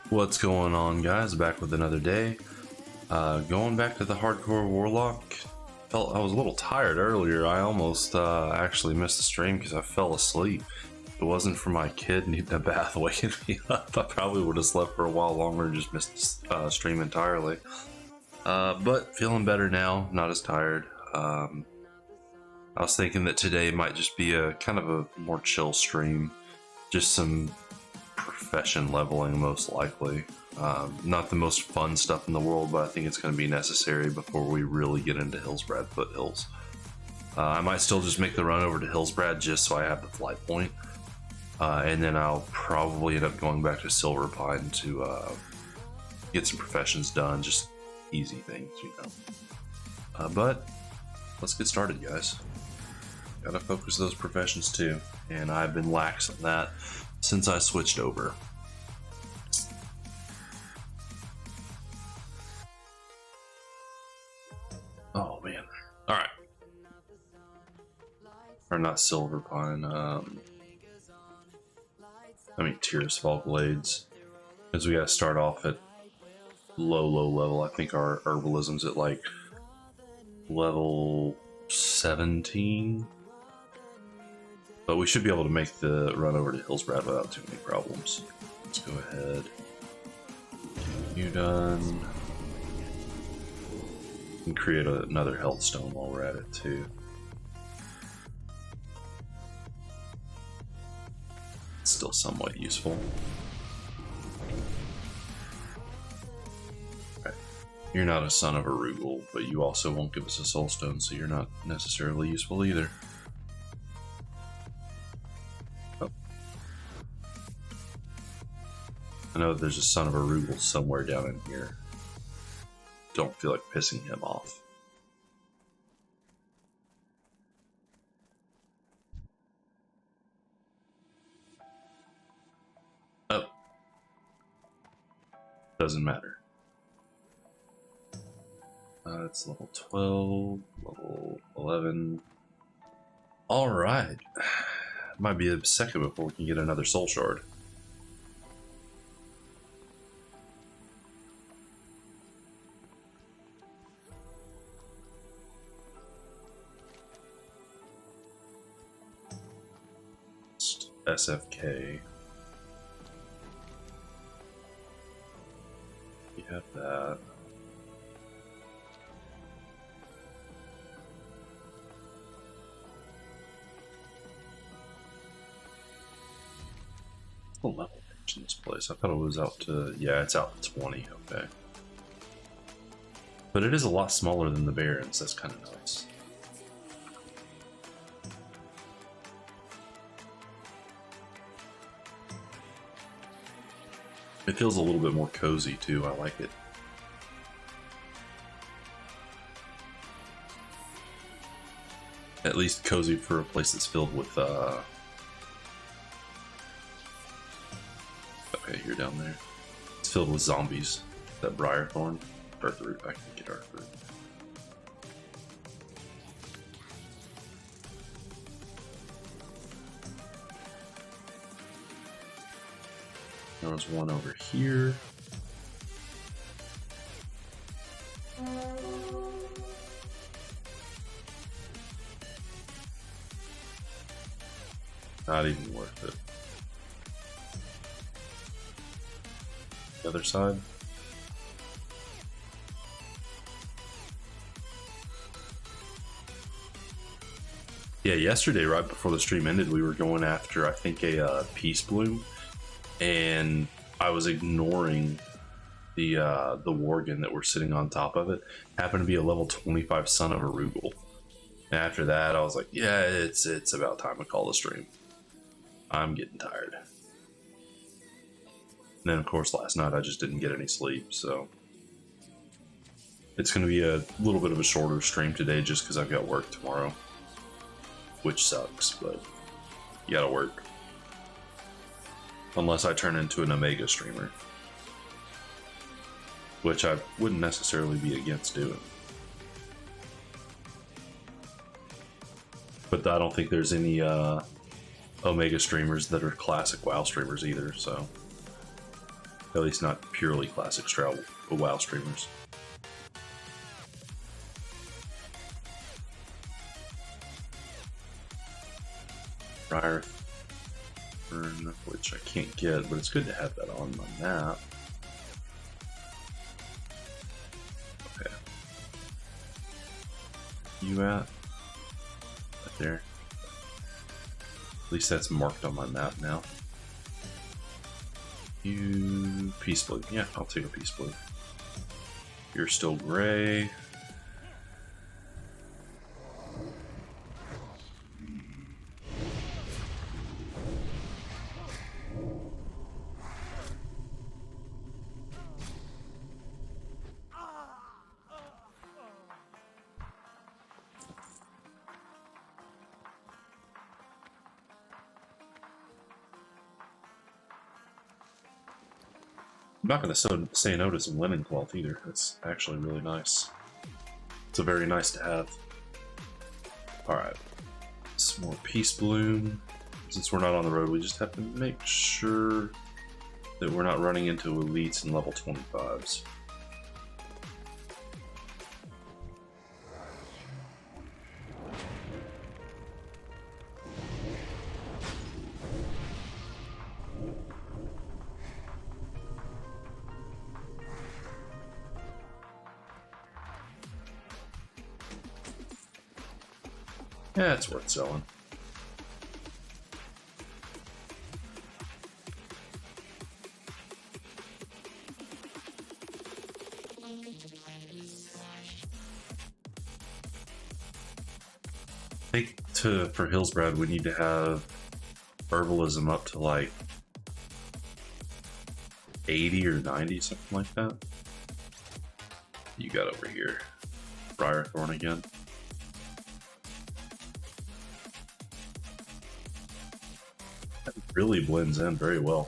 What's going on, guys? Back with another day. Going back to the hardcore Warlock. Felt I was a little tired earlier. I almost actually missed the stream because I fell asleep. If it wasn't for my kid needing a bath waking me up, I probably would have slept for a while longer and just missed the stream entirely. But feeling better now, not as tired. I was thinking that today might just be a kind of a more chill stream. Just some profession leveling, most likely. Not the most fun stuff in the world, but I think it's going to be necessary before we really get into Hillsbrad foothills. I might still just make the run over to Hillsbrad just so I have the flight point. And then I'll probably end up going back to Silverpine to get some professions done, just easy things, you know. But let's get started, guys. Gotta focus those professions too, and I've been lax on that since I switched over. Oh man. Alright. Or not Silverpine, I mean Tirisfal Glades. Because we gotta start off at low level. I think our herbalism's at like level 17. But we should be able to make the run over to Hillsbrad without too many problems. Let's go ahead. You done. And create another health stone while we're at it too. It's still somewhat useful. Okay. You're not a son of a Rugal, but you also won't give us a soul stone, so you're not necessarily useful either. I know there's a son of a Rugal somewhere down in here. Don't feel like pissing him off. Oh. Doesn't matter. It's level 12, level 11. Alright. Might be a second before we can get another soul shard. SFK. We have that. What's the level range in this place? I thought it was out to, yeah, it's out to 20, okay. But it is a lot smaller than the Barrens, that's kind of nice. It feels a little bit more cozy too, I like it. At least cozy for a place that's filled with, okay, you're down there. It's filled with zombies. That Briarthorn? Earthroot, I can get Earthroot. There was one over here. Not even worth it. The other side. Yeah, yesterday, right before the stream ended, we were going after, I think, a Peace Bloom. And I was ignoring the Worgen that were sitting on top of it. Happened to be a level 25 son of a Rugal. And after that, I was like, yeah, it's about time to call the stream. I'm getting tired. And then, of course, last night I just didn't get any sleep, so it's going to be a little bit of a shorter stream today just because I've got work tomorrow, which sucks, but you gotta work. Unless I turn into an Omega streamer, which I wouldn't necessarily be against doing. But I don't think there's any Omega streamers that are classic WoW streamers either, so At least not purely classic WoW streamers. Briar Fern, which I can't get, but it's good to have that on my map. Okay. You at? Right there. At least that's marked on my map now. You... Peace Blue. Yeah, I'll take a Peace Blue. You're still gray. I'm not going to say no to some linen cloth either. That's actually really nice. It's a very nice to have. Alright. Some more Peace Bloom. Since we're not on the road, we just have to make sure that we're not running into elites and level 25s. Yeah, it's worth selling. I think for Hillsbrad we need to have herbalism up to like 80 or 90, something like that. You got over here. Briarthorn again. That really blends in very well.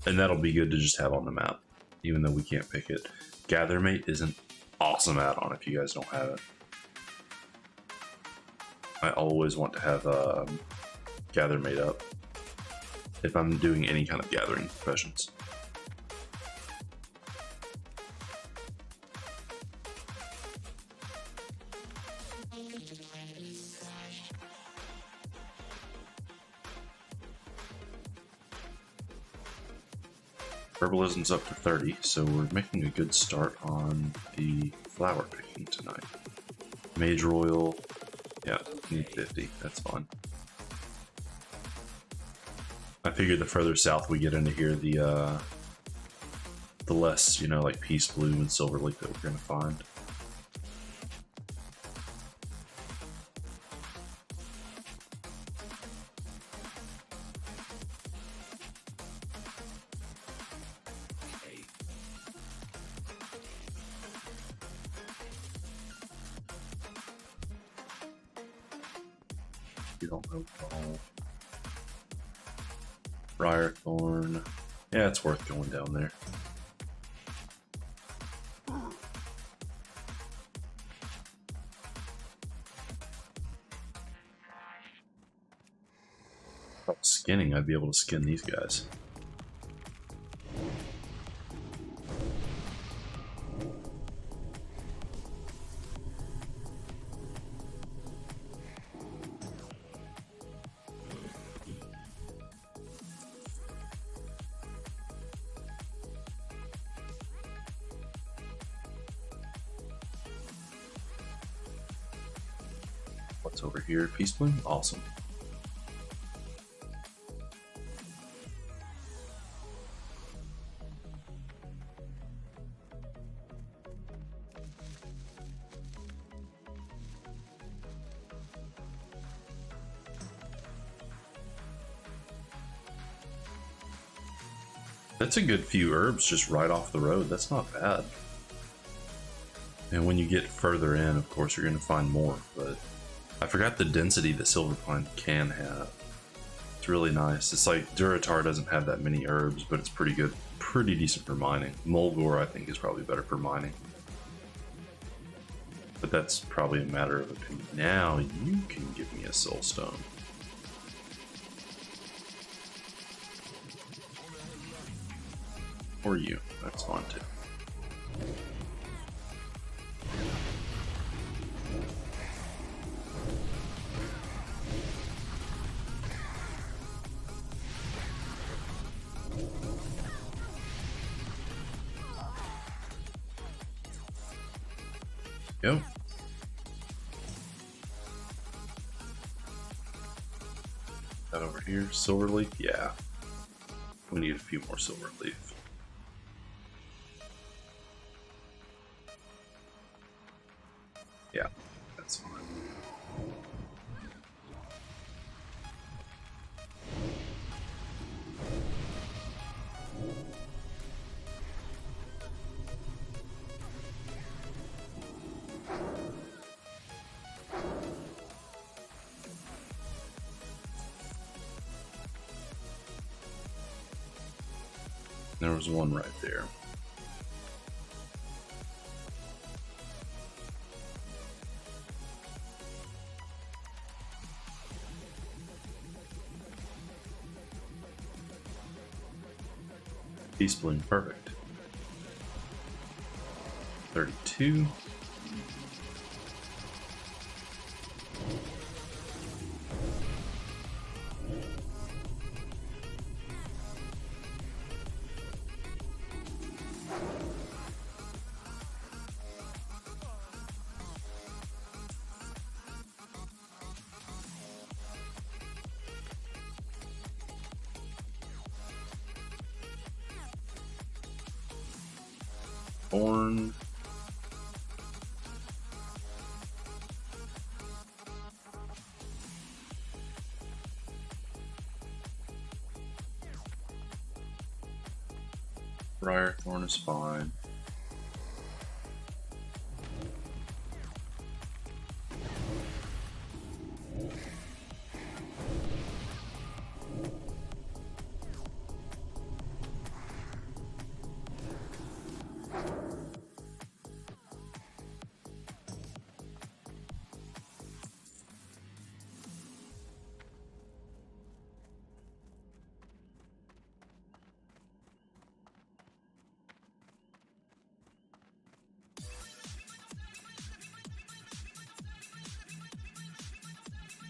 And that'll be good to just have on the map, even though we can't pick it. Gathermate is an awesome add-on if you guys don't have it. I always want to have Gathermate up if I'm doing any kind of gathering professions. Herbalism's up to 30, so we're making a good start on the flower picking tonight. Mage Royal, yeah, need 50, that's fine. I figured the further south we get into here, the less, you know, like Peace Bloom and Silverleaf that we're gonna find. You don't know. Briarthorn. Yeah, it's worth going down there. Skinning, I'd be able to skin these guys. What's over here? Peace Bloom? Awesome. That's a good few herbs just right off the road. That's not bad. And when you get further in, of course, you're going to find more. But I forgot the density that Silverpine can have. It's really nice. It's like Duratar doesn't have that many herbs, but it's pretty good. Pretty decent for mining. Mulgore, I think, is probably better for mining. But that's probably a matter of opinion. Now you can give me a soul stone. Or you. That's fine too. Go. That over here, silver leaf? Yeah. We need a few more silver leaf. Yeah, that's fine. There was one right there. Peace Bloom, perfect. 32. Born. Briar Thorn is fine.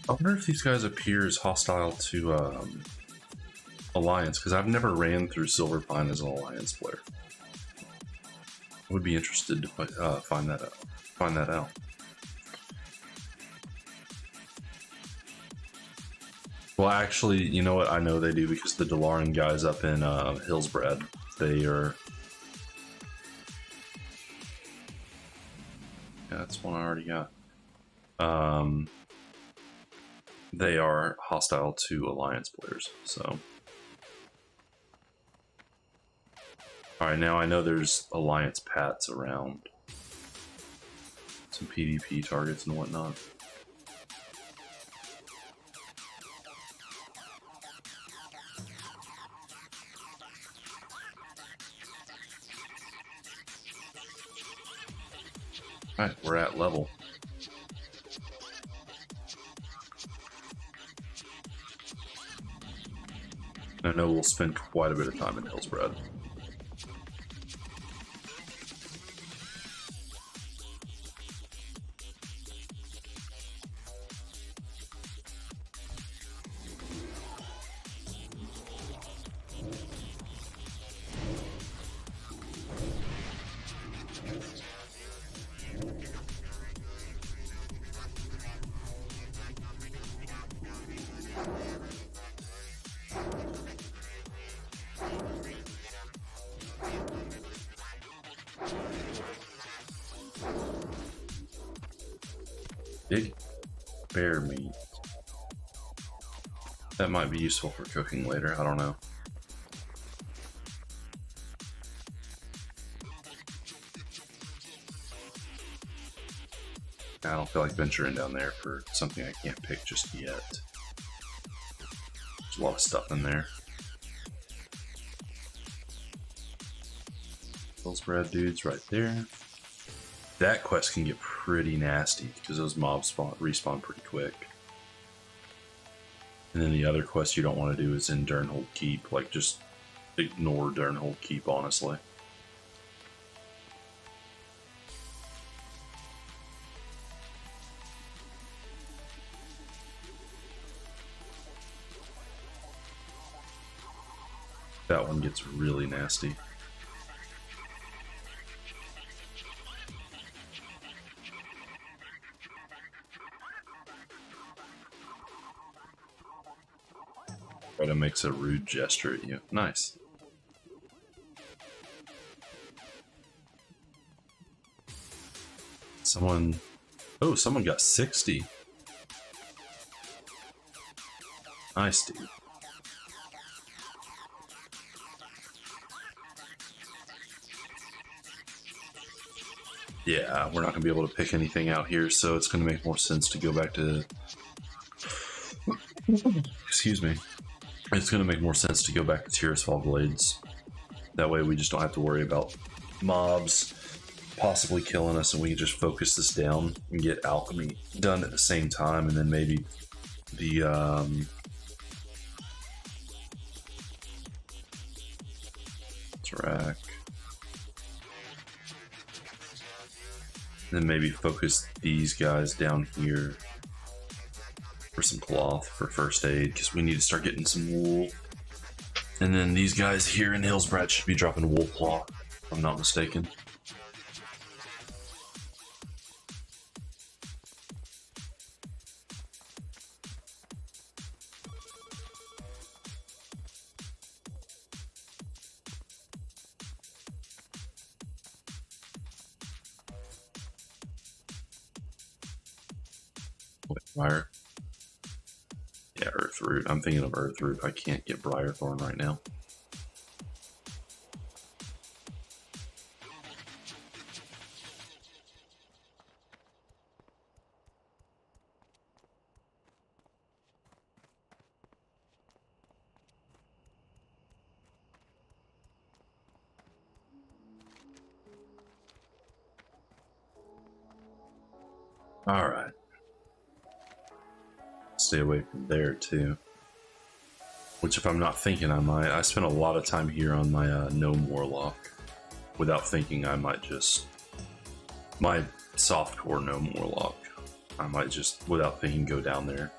I wonder if these guys appear as hostile to Alliance, because I've never ran through Silverpine as an Alliance player. I would be interested to find that out. Well, actually, you know what? I know they do, because the Delaran guys up in Hillsbrad, they are. Yeah, that's one I already got. They are hostile to Alliance players, so. Alright, now I know there's Alliance Pats around. Some PvP targets and whatnot. Alright, we're at level. I know we'll spend quite a bit of time in Hillsbrad. Big bear meat. That might be useful for cooking later, I don't know. I don't feel like venturing down there for something I can't pick just yet. There's a lot of stuff in there. Hillsbrad dudes right there. That quest can get pretty nasty because those mobs respawn pretty quick. And then the other quest you don't want to do is in Durnhold Keep, like just ignore during whole keep, honestly. That one gets really nasty. But it makes a rude gesture at you. Nice. Someone... Oh, someone got 60. Nice, dude. Yeah, we're not going to be able to pick anything out here, so it's going to make more sense to go back to... Excuse me. It's going to make more sense to go back to Tirisfal Glades. That way we just don't have to worry about mobs possibly killing us, and we can just focus this down and get alchemy done at the same time, and then maybe the... Track. Then maybe focus these guys down here for some cloth for first aid, because we need to start getting some wool. And then these guys here in Hillsbrad should be dropping wool cloth, if I'm not mistaken. Briar. Yeah, Earthroot. I'm thinking of Earthroot. I can't get Briarthorn right now. All right. Stay away from there too. Which, if I'm not thinking, I might. I spent a lot of time here on my gnome warlock. Without thinking, I might just... My softcore gnome warlock. I might just, without thinking, go down there.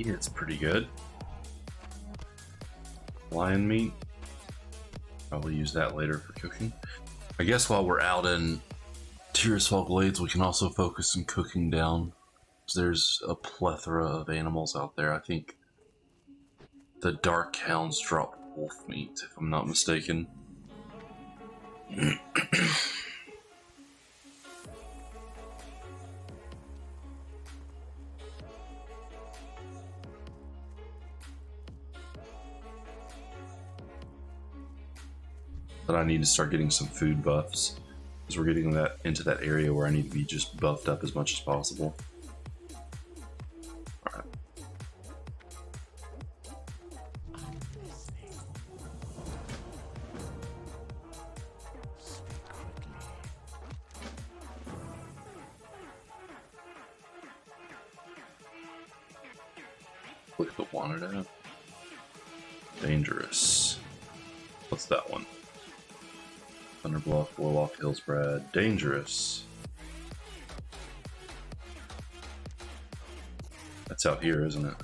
It's pretty good. Lion meat. Probably use that later for cooking. I guess while we're out in Tirisfal Glades, we can also focus some cooking down. There's a plethora of animals out there. I think the Dark Hounds drop wolf meat, if I'm not mistaken. But I need to start getting some food buffs, because we're getting that into that area where I need to be just buffed up as much as possible. All right. Click the wanted app. Dangerous. What's that one? Thunderbluff, Warlock, Hillsbrad, Dangerous. That's out here, isn't it?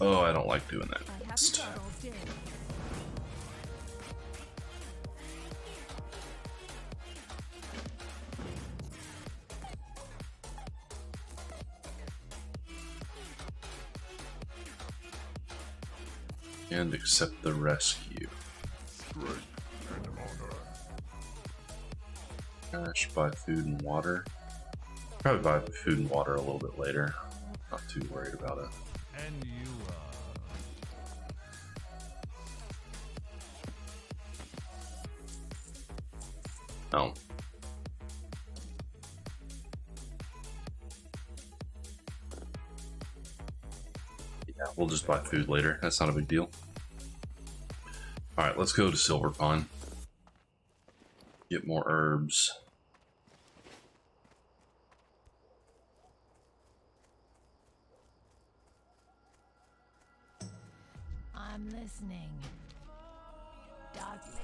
Oh, I don't like doing that. And accept the rescue. Cash, buy food and water. Probably buy food and water a little bit later. Not too worried about it. And you, Oh. Yeah, we'll just buy food later. That's not a big deal. Alright, let's go to Silver Pond. Get more herbs. I'm listening. Dark Lady.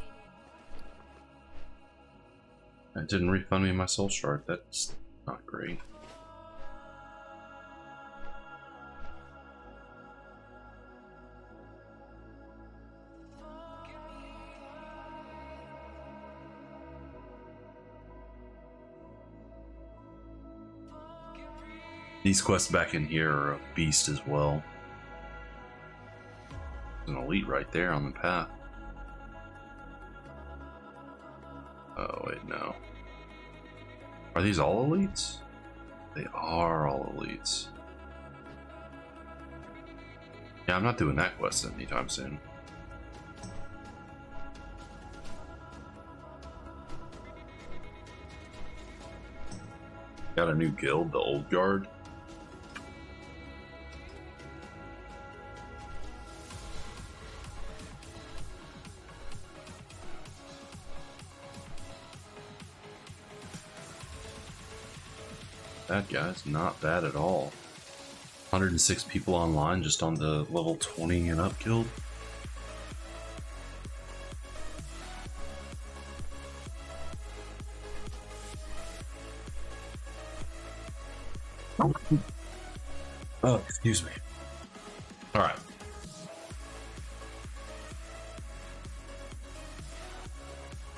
It didn't refund me my soul shard. That's not great. These quests back in here are a beast as well. There's an elite right there on the path. Oh, wait, no. Are these all elites? They are all elites. Yeah, I'm not doing that quest anytime soon. Got a new guild, the Old Guard. That guy's not bad at all. 106 people online just on the level 20 and up guild. Oh, excuse me. All right.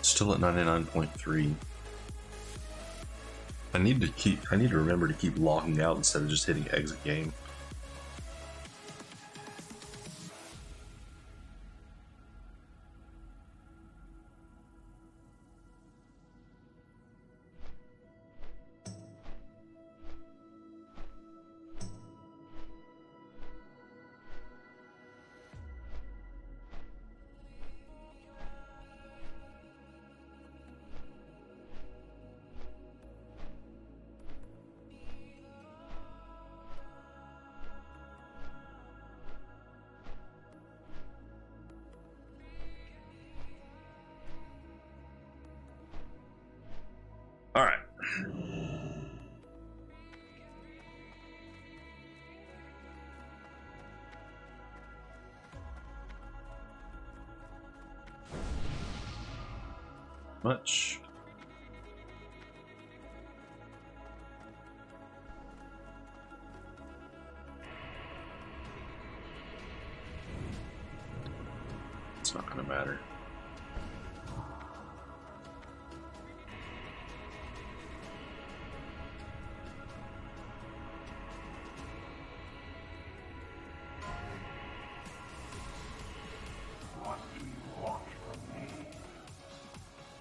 Still at 99.3. I need to remember to keep logging out instead of just hitting exit game. All right. Much. It's not gonna matter.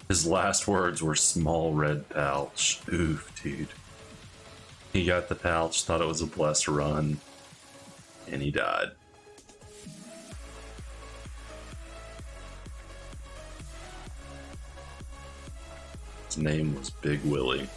His last words were small red pouch. Oof, dude. He got the pouch, thought it was a blessed run, and he died. His name was Big Willie.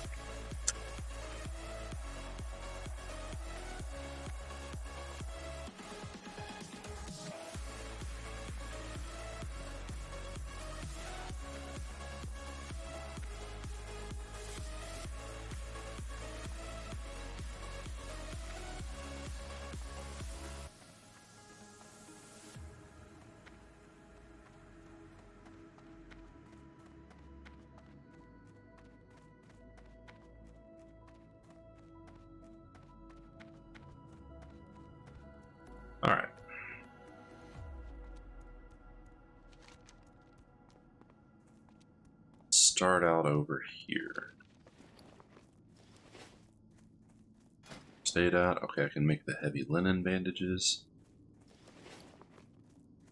All right. Start out over here. Stayed at. Okay, I can make the heavy linen bandages.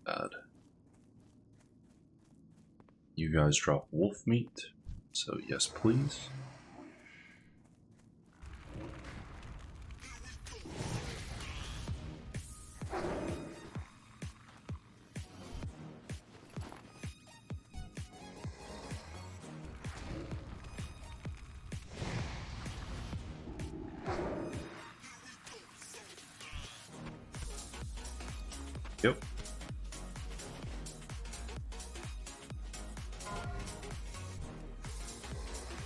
bad. You guys drop wolf meat, so yes, please. Yep.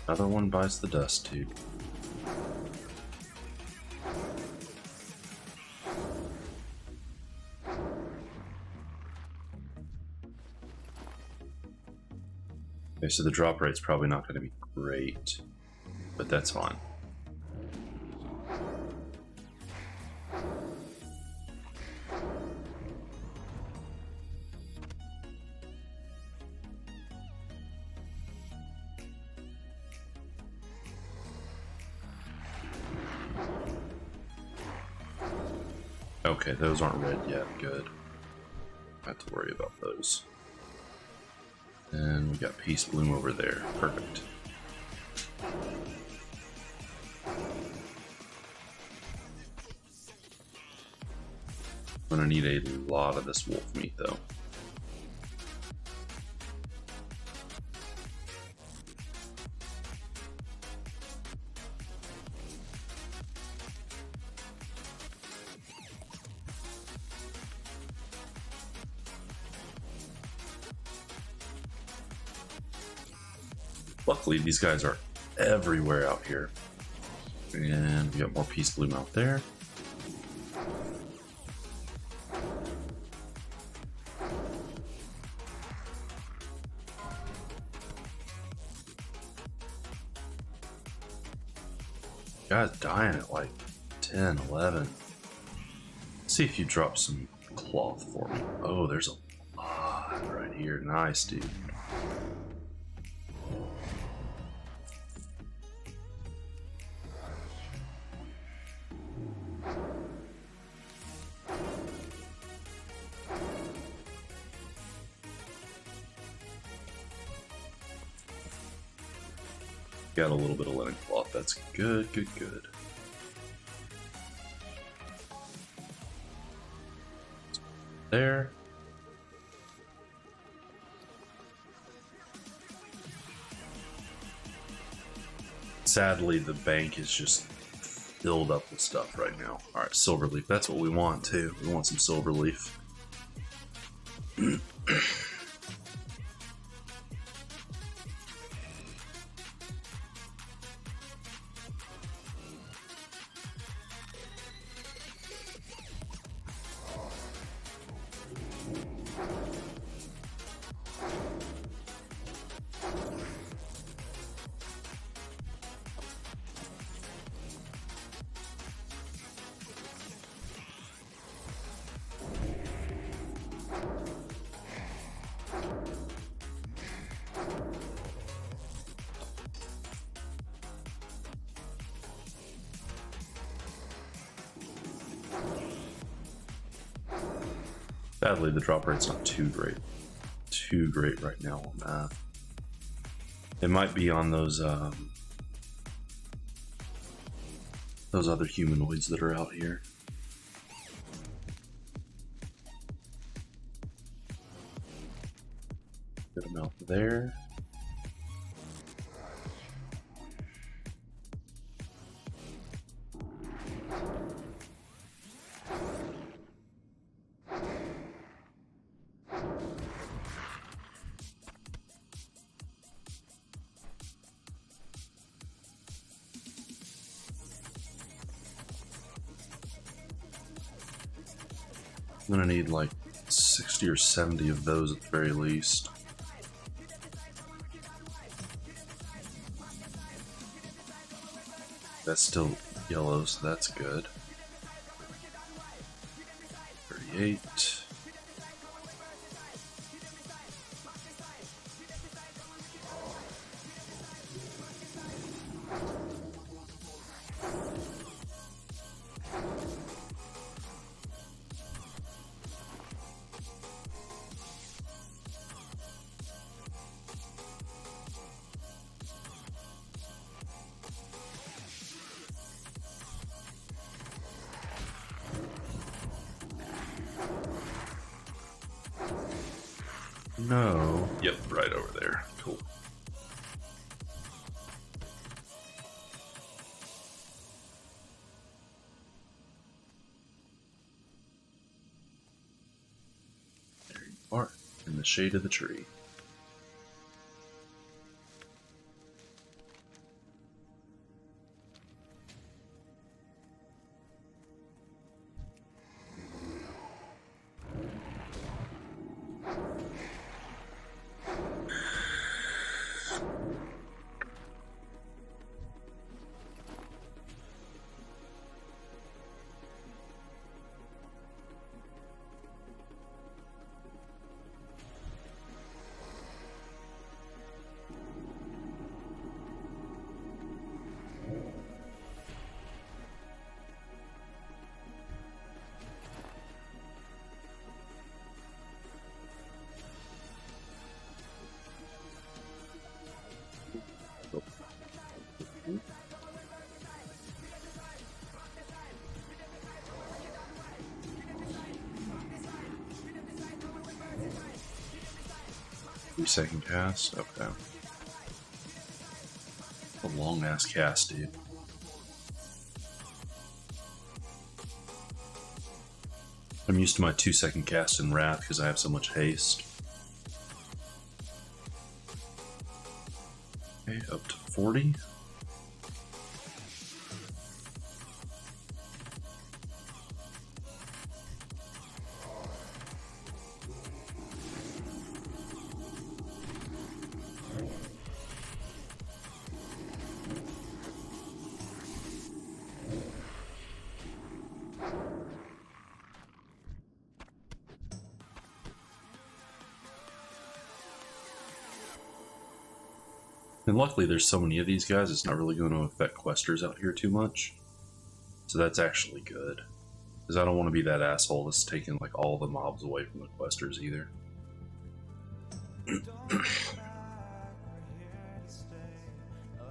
Another one bites the dust tube. Okay, so the drop rate's probably not going to be great, but that's fine. Okay, those aren't red yet. Good. Don't have to worry about those. And we got Peace Bloom over there. Perfect. I'm gonna need a lot of this wolf meat though. Luckily, these guys are everywhere out here. And we got more Peace Bloom out there. Guys dying at like 10, 11. Let's see if you drop some cloth for me. Oh, there's a lot right here. Nice, dude. Got a little bit of linen cloth. That's good, good, good. There. Sadly, the bank is just filled up with stuff right now. Alright, silver leaf. That's what we want, too. We want some silver leaf. Sadly, the drop rate's not too great. Too great right now on that. It might be on those other humanoids that are out here. Get them out there. I'm gonna need like 60 or 70 of those at the very least. That's still yellow, so that's good. 38. no. Yep, right over there. Cool. There you are, in the shade of the tree. Second cast? Okay. A long ass cast, dude. I'm used to my 2-second cast in Wrath because I have so much haste. Okay, up to 40. And luckily there's so many of these guys, it's not really going to affect questers out here too much. So that's actually good. Because I don't want to be that asshole that's taking like all the mobs away from the questers either.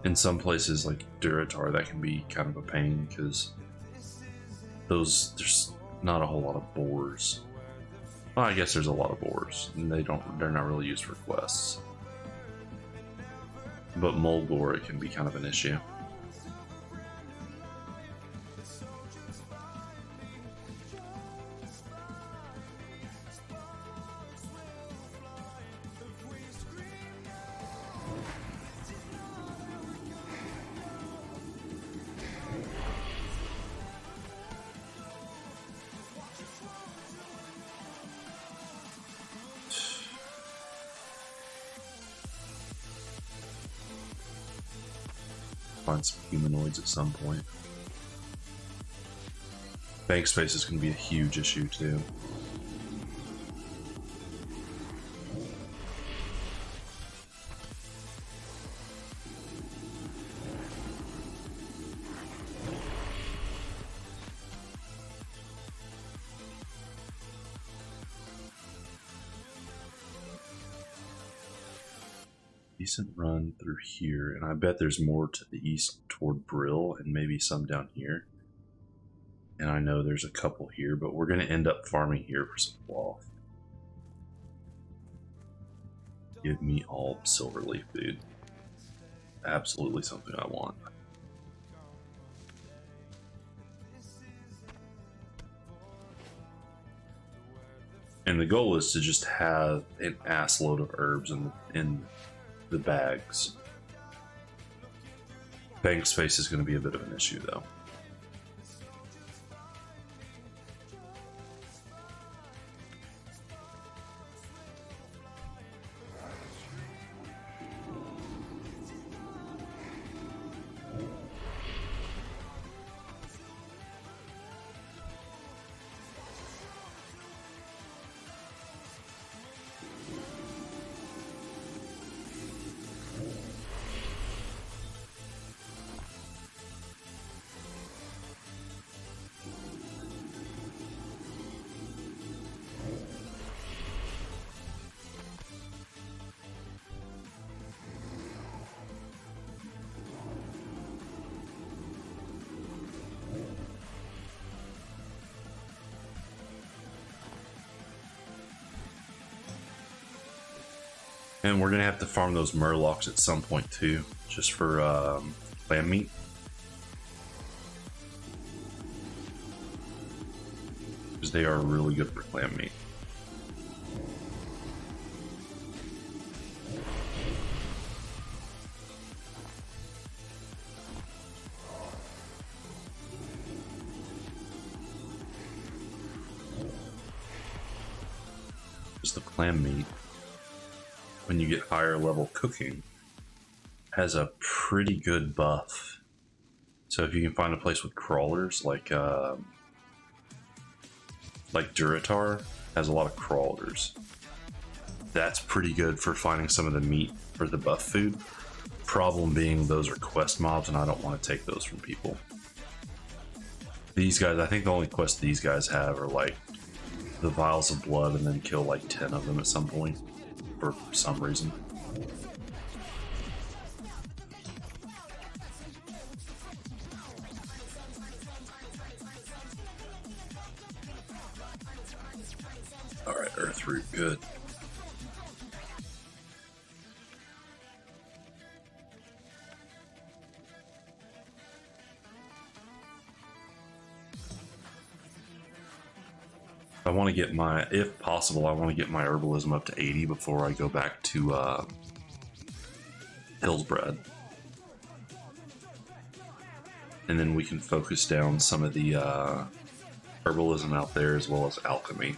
In some places like Duratar, that can be kind of a pain because there's not a whole lot of boars. Well, I guess there's a lot of boars, and they're not really used for quests. But Mulgore, it can be kind of an issue. Find some humanoids at some point. Bank space is going to be a huge issue too. Decent run through here, and I bet there's more to the east toward Brill and maybe some down here. And I know there's a couple here, but we're going to end up farming here for some cloth. Give me all silverleaf, dude. Absolutely something I want. And the goal is to just have an ass load of herbs in the bags. Bank space is going to be a bit of an issue though. And we're gonna have to farm those murlocs at some point too, just for clam meat. Because they are really good for clam meat. Just the clam meat, when you get higher level cooking, has a pretty good buff. So if you can find a place with crawlers, like Duratar has a lot of crawlers, that's pretty good for finding some of the meat for the buff food. Problem being, those are quest mobs, and I don't want to take those from people. These guys, I think the only quest these guys have are like the vials of blood, and then kill like 10 of them at some point for some reason. Alright, Earth Root, good. I want to get my, if possible, I want to get my herbalism up to 80 before I go back to Hillsbred. And then we can focus down some of the herbalism out there as well as alchemy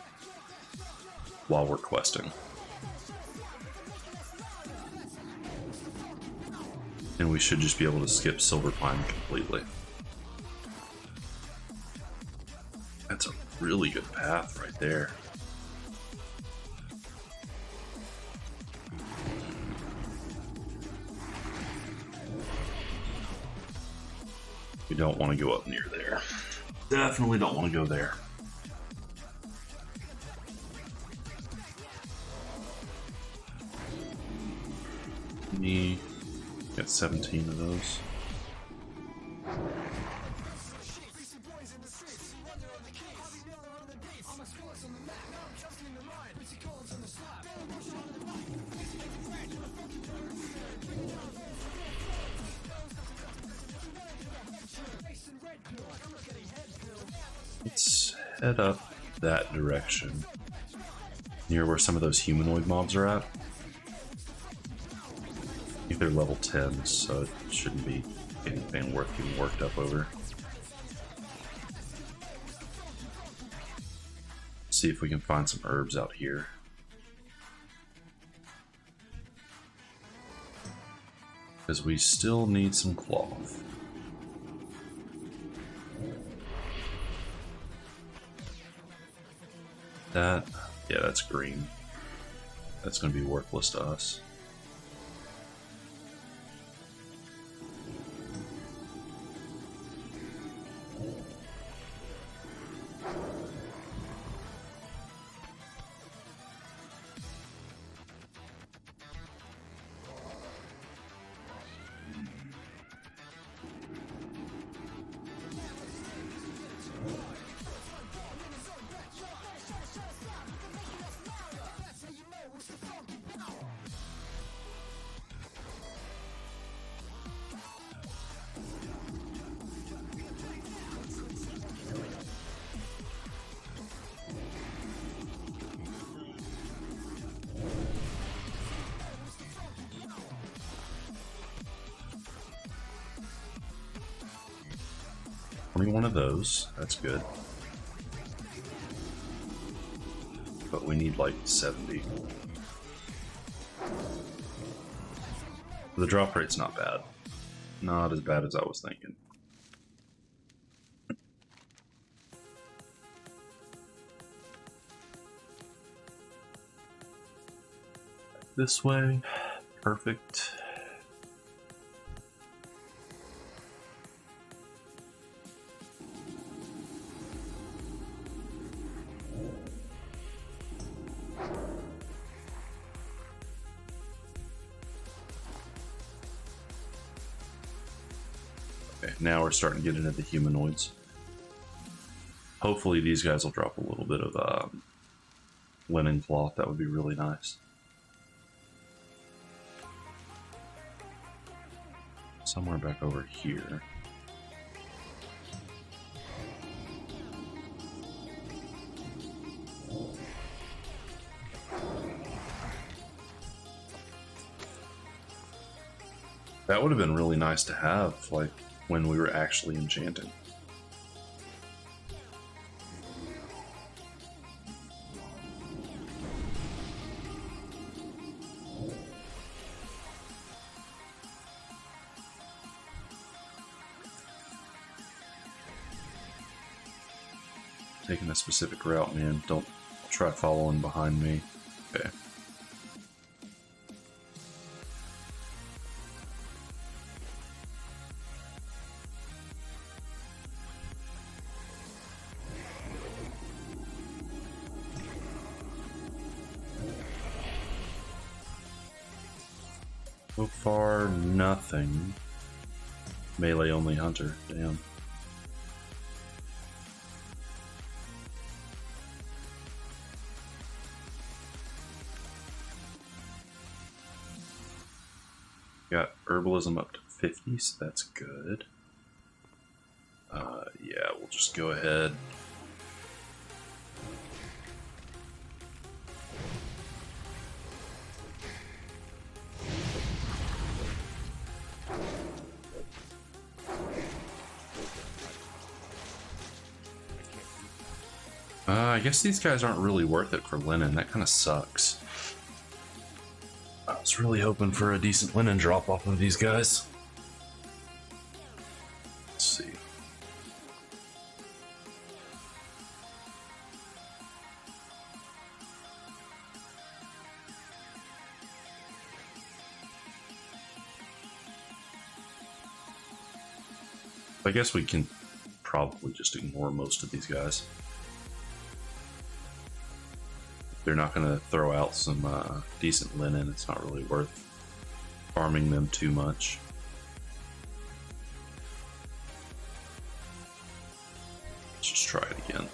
while we're questing. And we should just be able to skip Silver Pine completely. That's a really good path right there. We don't want to go up near there. Definitely don't want to go there. Me get 17 of those. Let's head up that direction, near where some of those humanoid mobs are at. I think they're level 10, so it shouldn't be anything worth getting worked up over. See if we can find some herbs out here. Because we still need some cloth. That, yeah, that's green. That's going to be worthless to us. One of those, that's good. But we need like 70. The drop rate's not bad. Not as bad as I was thinking. This way, perfect. Now we're starting to get into the humanoids. Hopefully these guys will drop a little bit of linen cloth. That would be really nice. somewhere back over here. That would have been really nice to have, like, when we were actually enchanting. Taking a specific route, man. Don't try following behind me. Okay. So far, nothing. Melee only hunter. Damn. Got herbalism up to 50, so that's good. Yeah, we'll just go ahead. I guess these guys aren't really worth it for linen. That kind of sucks. I was really hoping for a decent linen drop off of these guys. Let's see. I guess we can probably just ignore most of these guys. They're not going to throw out some decent linen. It's not really worth farming them too much. Let's just try it again.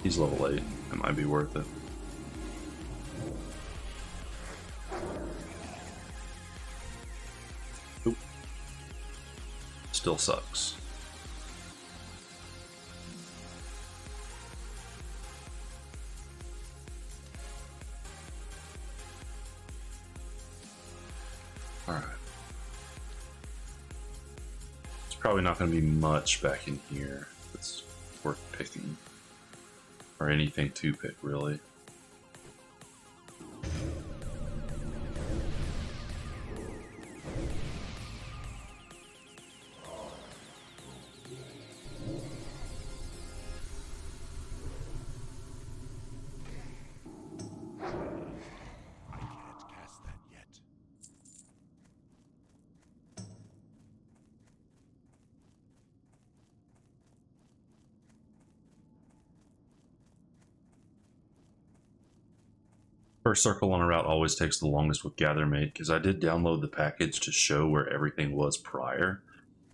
He's level 8. It might be worth it. Oop. Still sucks. Alright. It's probably not going to be much back in here that's worth picking. Or anything to pick, really. First circle on a route always takes the longest with GatherMate, because I did download the package to show where everything was prior,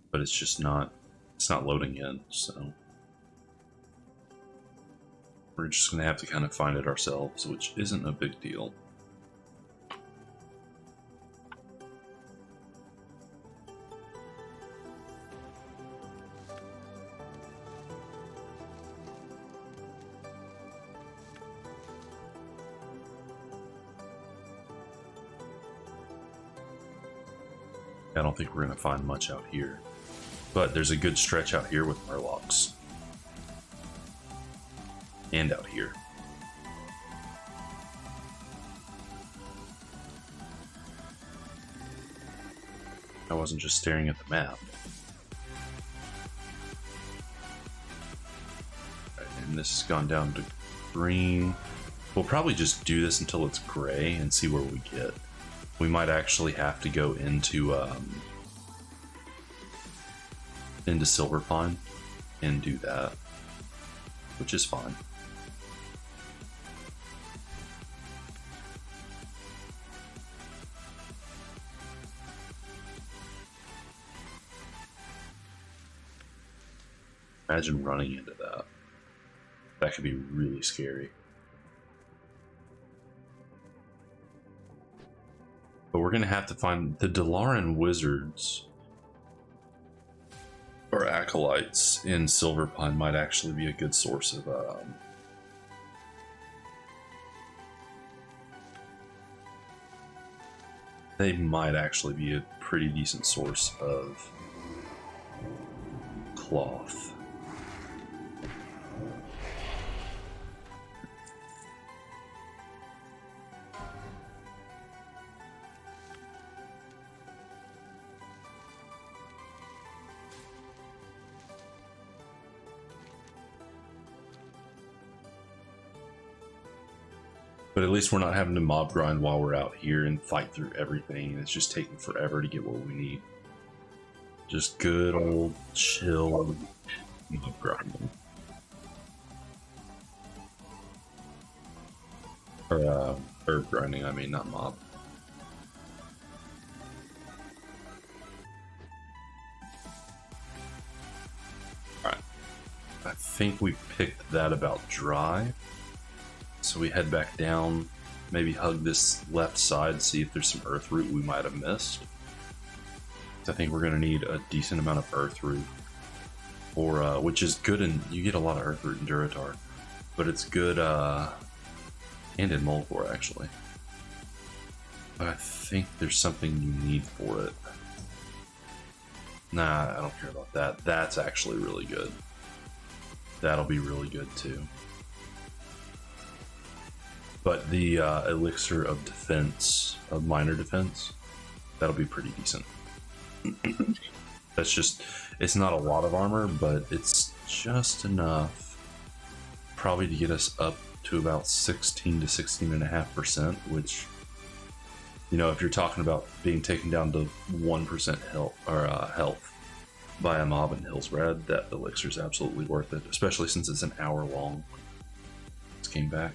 but it's just not, it's not loading in, so we're just going to have to kind of find it ourselves, which isn't a big deal. I don't think we're going to find much out here. But there's a good stretch out here with Warlocks. And out here. I wasn't just staring at the map. Right, and this has gone down to green. We'll probably just do this until it's gray and see where we get. We might actually have to go into Silver Pine and do that, which is fine. Imagine running into that. That could be really scary. But we're going to have to find the Dalaran wizards our acolytes in Silver Pine might actually be a good source of they might actually be a pretty decent source of cloth. But at least we're not having to mob grind while we're out here and fight through everything. It's just taking forever to get what we need. Just good old chill mob grinding. Or herb grinding, I mean, not mob. Alright. I think we picked that about dry. So we head back down, maybe hug this left side, see if there's some earth root we might have missed. I think we're going to need a decent amount of earth root, or which is good, and you get a lot of earth root in Duratar, but it's good, and in Molgor actually. But I think there's something you need for it. Nah, I don't care about that. That's actually really good. That'll be really good too. But the elixir of defense, of minor defense, that'll be pretty decent. That's just, it's not a lot of armor, but it's just enough probably to get us up to about 16 to 16.5%, which, you know, if you're talking about being taken down to 1% health, or health by a mob in Hillsbrad, that elixir is absolutely worth it, especially since it's an hour long. Just came back.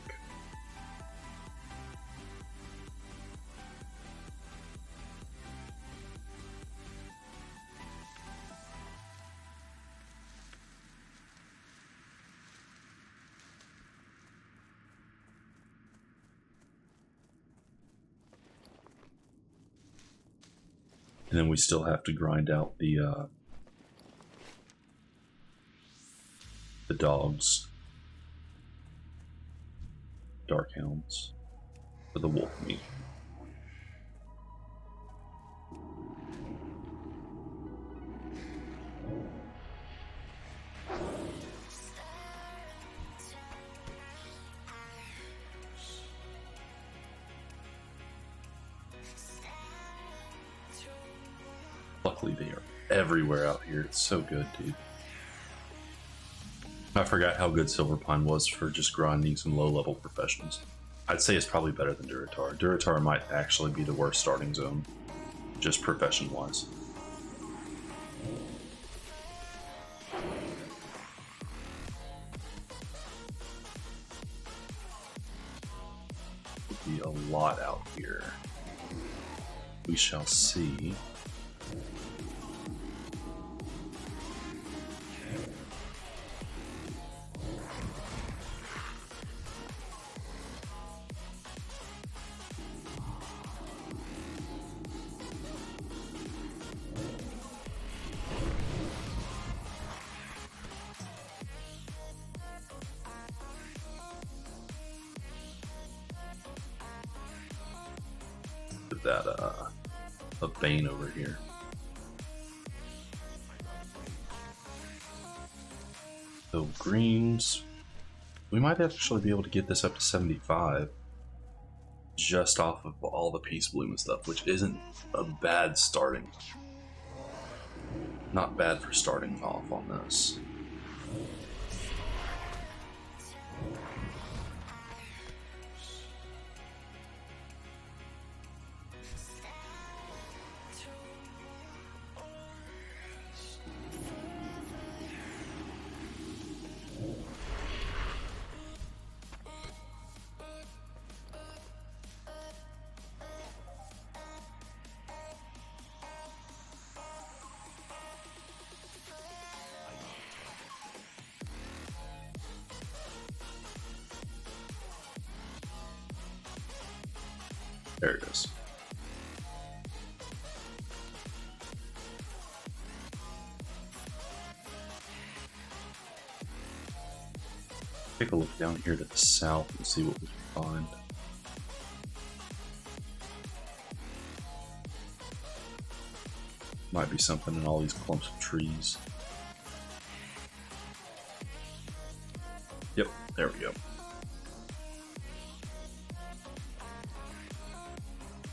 And then we still have to grind out the dogs, dark hounds, for the wolf meat. Luckily they are everywhere out here. It's so good, dude. I forgot how good Silver Pine was for just grinding some low-level professions. I'd say it's probably better than Duratar. Duratar might actually be the worst starting zone, just profession-wise. Be a lot out here. We shall see. That a Bane over here. So greens, we might actually be able to get this up to 75 just off of all the Peace Bloom and stuff, which isn't a bad starting. Not bad for starting off on this. There it is. Take a look down here to the south and see what we can find. Might be something in all these clumps of trees. Yep, there we go.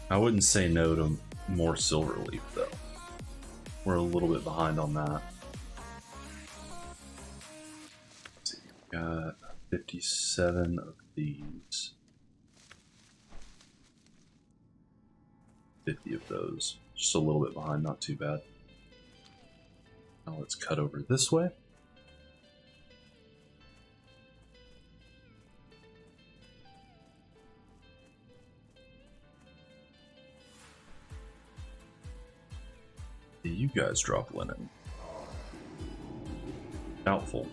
I wouldn't say no to more silverleaf though. We're a little bit behind on that. Let's see, we got 57 of these. 50 of those. Just a little bit behind, not too bad. Now let's cut over this way. You guys drop linen. Doubtful.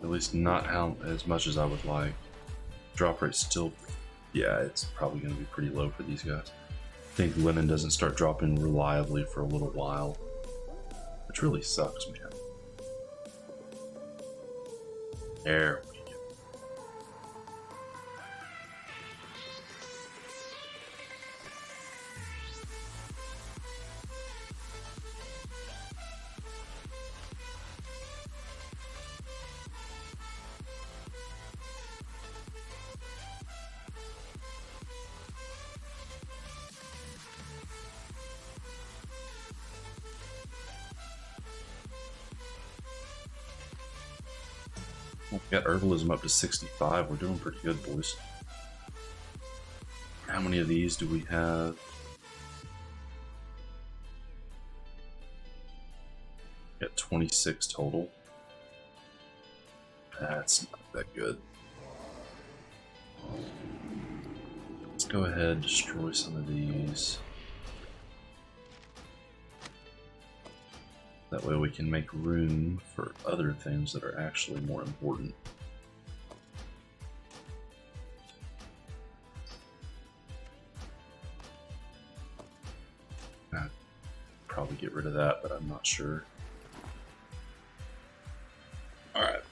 At least not how as much as I would like. Drop rate still, yeah, it's probably going to be pretty low for these guys. I think linen doesn't start dropping reliably for a little while, which really sucks, man. There we go. We got herbalism up to 65. We're doing pretty good, boys. How many of these do we have? Got 26 total. That's not that good. Let's go ahead and destroy some of these. That way we can make room for other things that are actually more important. I'd probably get rid of that, but I'm not sure. Alright.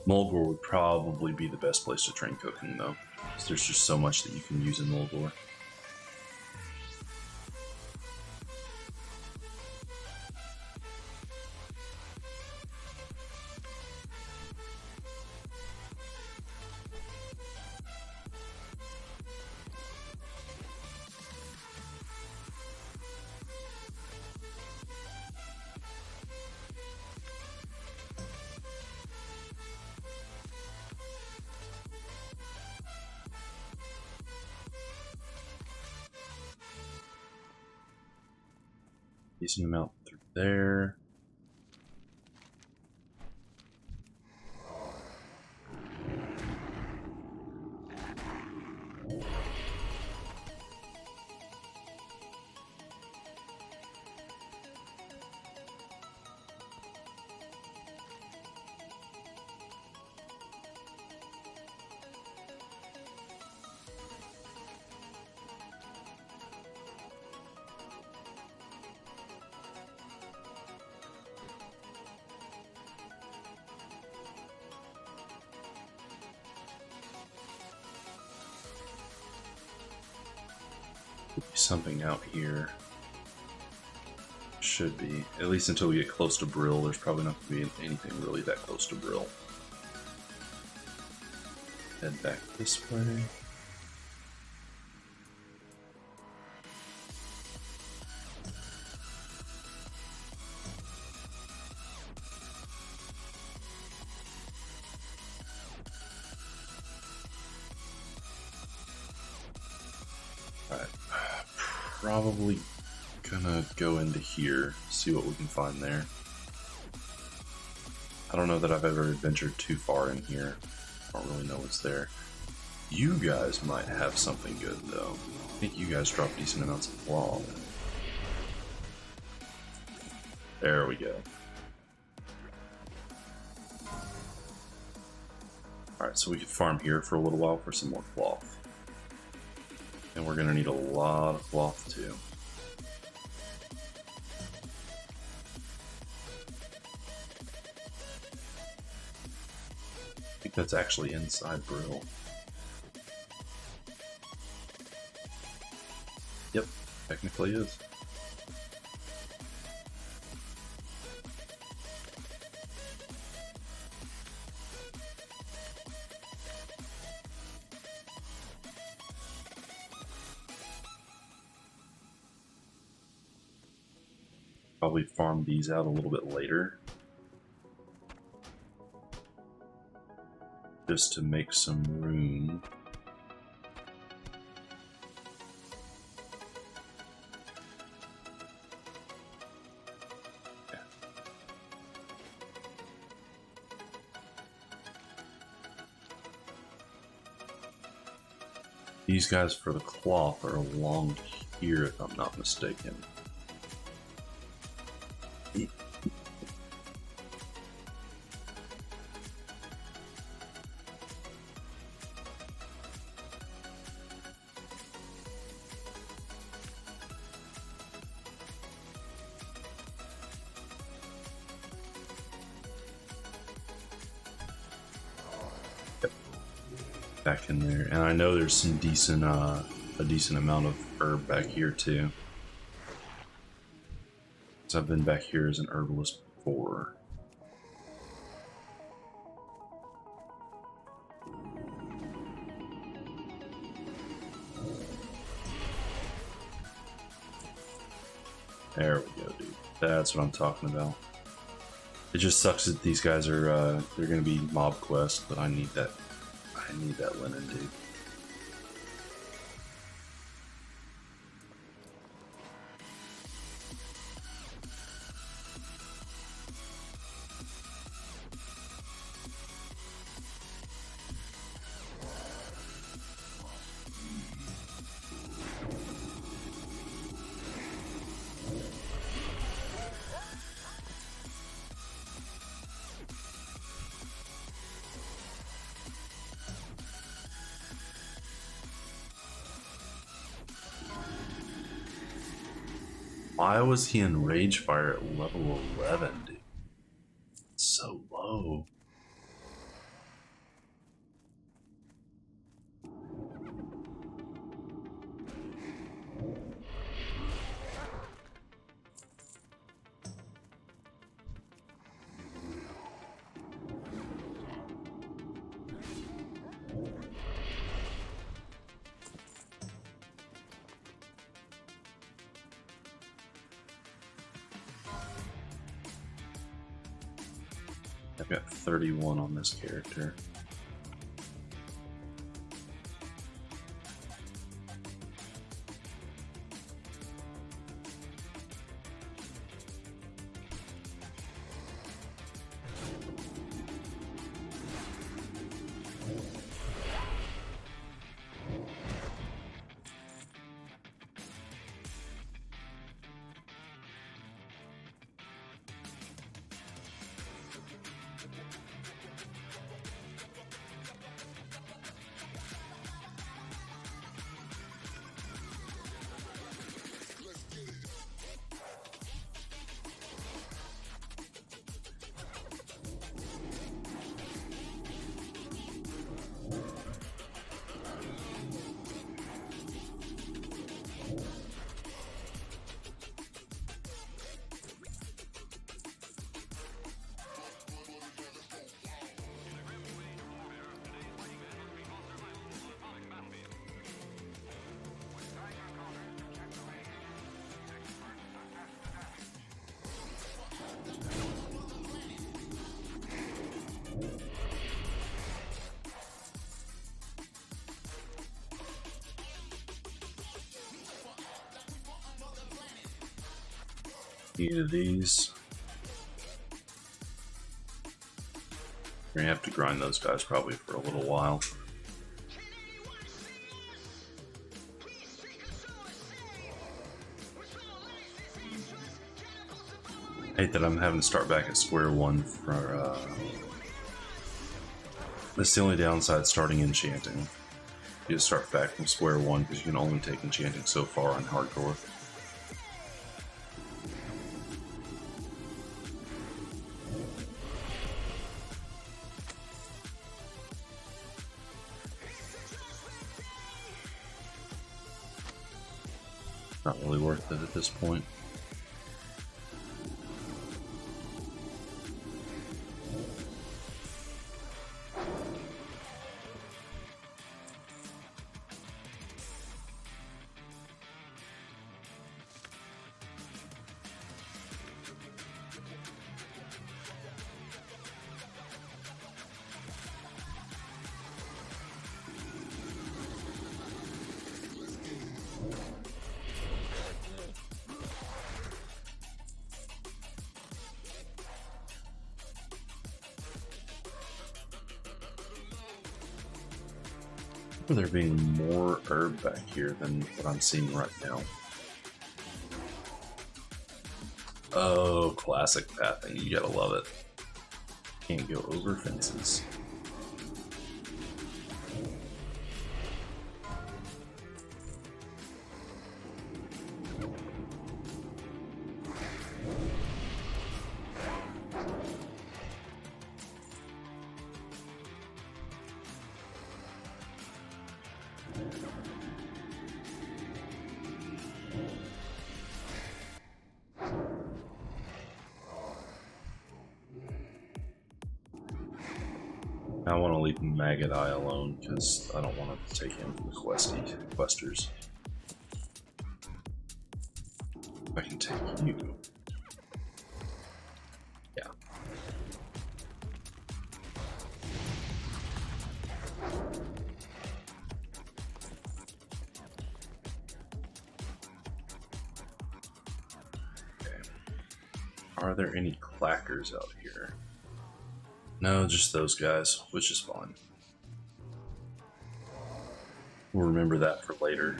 Mulgore would probably be the best place to train cooking, though, because there's just so much that you can use in Mulgore. Decent amount through there. Something out here. Should be. At least until we get close to Brill, there's probably not going to be anything really that close to Brill. Head back this way. Probably gonna go into here, see what we can find there. I don't know that I've ever adventured too far in here. I don't really know what's there. You guys might have something good, though. I think you guys drop decent amounts of claw. There we go. Alright, so we can farm here for a little while for some more cloth. And we're gonna need a lot of cloth, too. I think that's actually inside Brill. Yep, technically is. Probably farm these out a little bit later. Just to make some room. Yeah. These guys for the cloth are along here, if I'm not mistaken. Back in there, and I know there's some decent, a decent amount of herb back here too. So I've been back here as an herbalist before. There we go, dude. That's what I'm talking about. It just sucks that these guys are, they're gonna be mob quests, but I need that. I need that linen, dude. Why was he in Rage Fire at level 11, dude? It's so low. I've got 31 on this character. Of these. We're gonna have to grind those guys probably for a little while. hate that I'm having to start back at square one for, that's the only downside starting enchanting. You just start back from square one because you can only take enchanting so far on hardcore. Not really worth it at this point. There being more herb back here than what I'm seeing right now. Oh, classic pathing. You gotta love it. Can't go over fences. I want to leave Maggot Eye alone because I don't want to take him from the questers. If I can take you. Yeah. Okay. Are there any clackers out here? No, just those guys, which is fine. We'll remember that for later.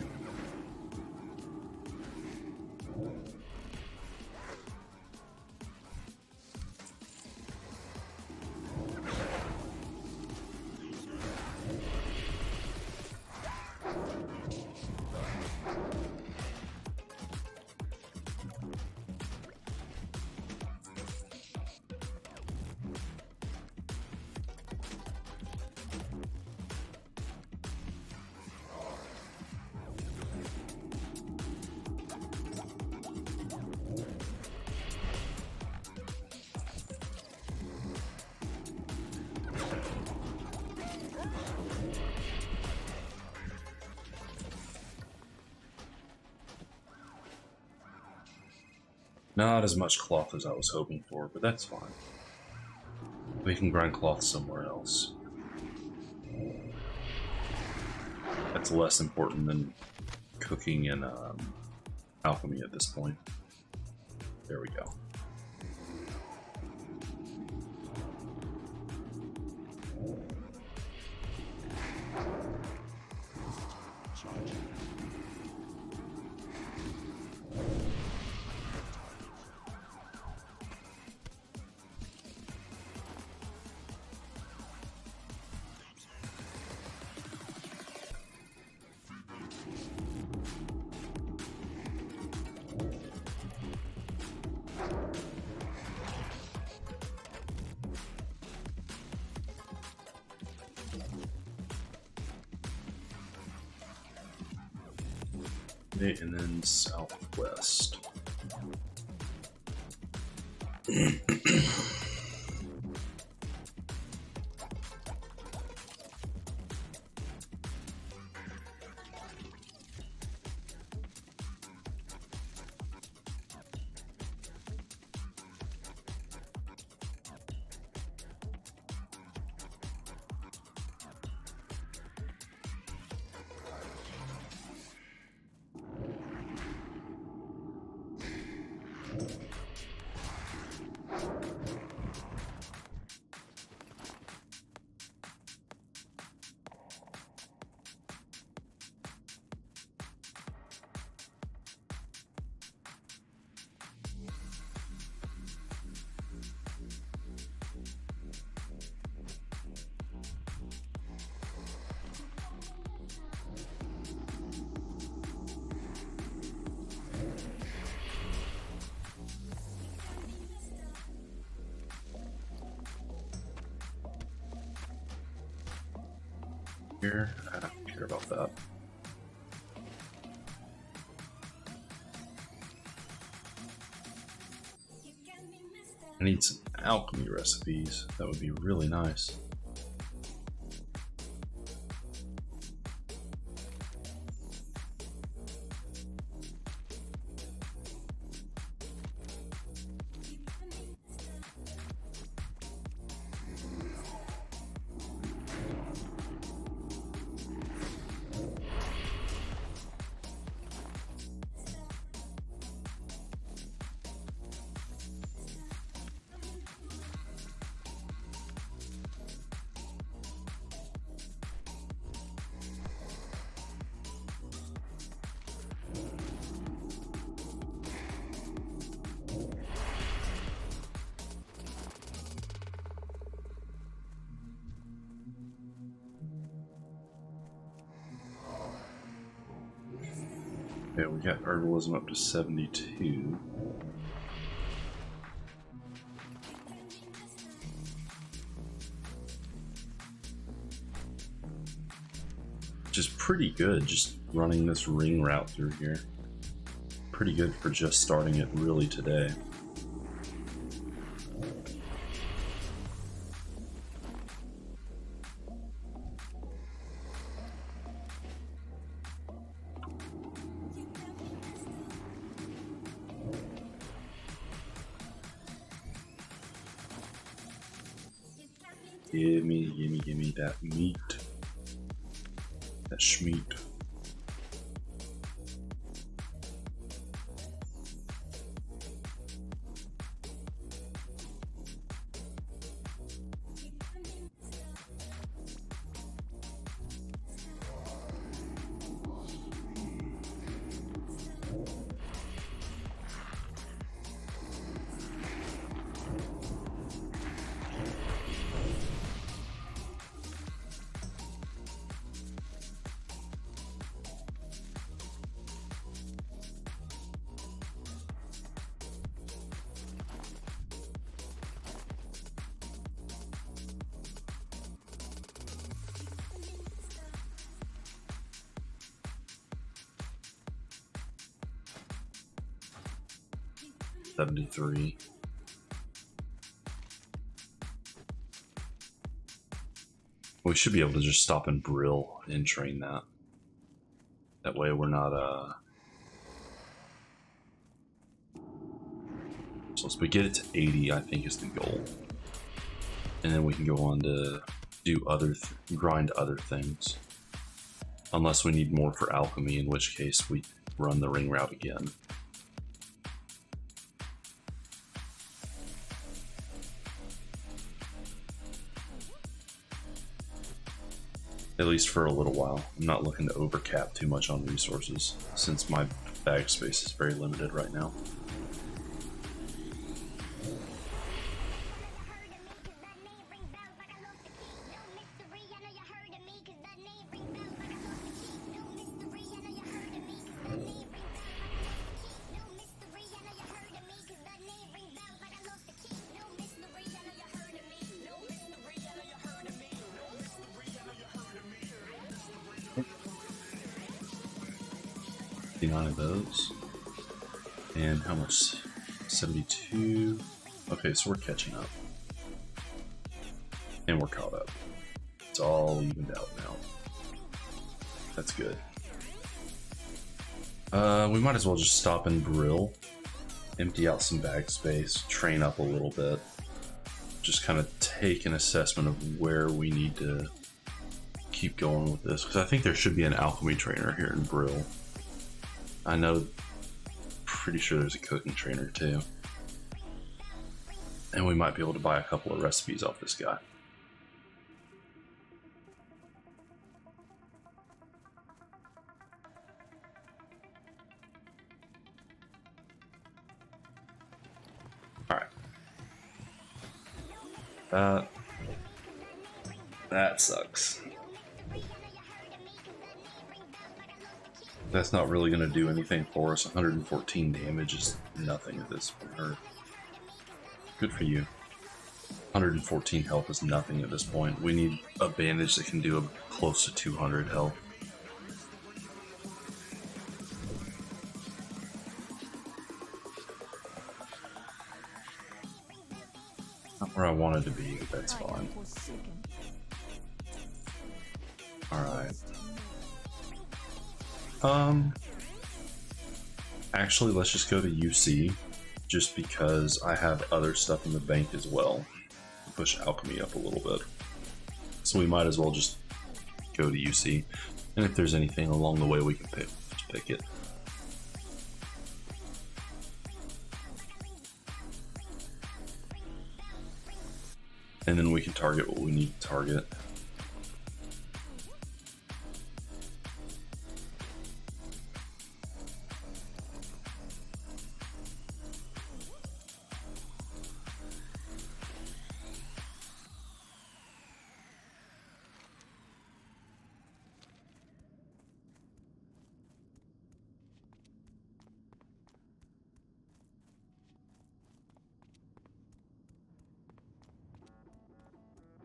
Not as much cloth as I was hoping for, but that's fine. We can grind cloth somewhere else. That's less important than cooking and alchemy at this point. There we go. And then southwest. here. I don't care about that. I need some alchemy recipes. That would be really nice. Okay, we got herbalism up to 72. Which is pretty good, just running this ring route through here. Pretty good for just starting it really today. Gimme that meat. That schmeat. $73. We should be able to just stop and Brill and train that. That way we're not, So let's get it to 80, I think is the goal. And then we can go on to do grind other things. Unless we need more for alchemy, in which case we run the ring route again. At least for a little while. I'm not looking to overcap too much on resources, since my bag space is very limited right now. Nine of those. And how much? 72. Okay, so we're catching up. And we're caught up. It's all evened out now. That's good. We might as well just stop and Brill. Empty out some bag space. Train up a little bit. Just kind of take an assessment of where we need to keep going with this. Because I think there should be an alchemy trainer here in Brill. I know, pretty sure there's a cooking trainer too. And we might be able to buy a couple of recipes off this guy. Alright. That sucks. That's not really going to do anything for us. 114 damage is nothing at this point. Good for you. 114 health is nothing at this point. We need a bandage that can do a close to 200 health. Not where I wanted to be, but that's fine. Alright. Actually, let's just go to UC, just because I have other stuff in the bank as well. Push alchemy up a little bit. So we might as well just go to UC. And if there's anything along the way we can pick, just pick it. And then we can target what we need to target.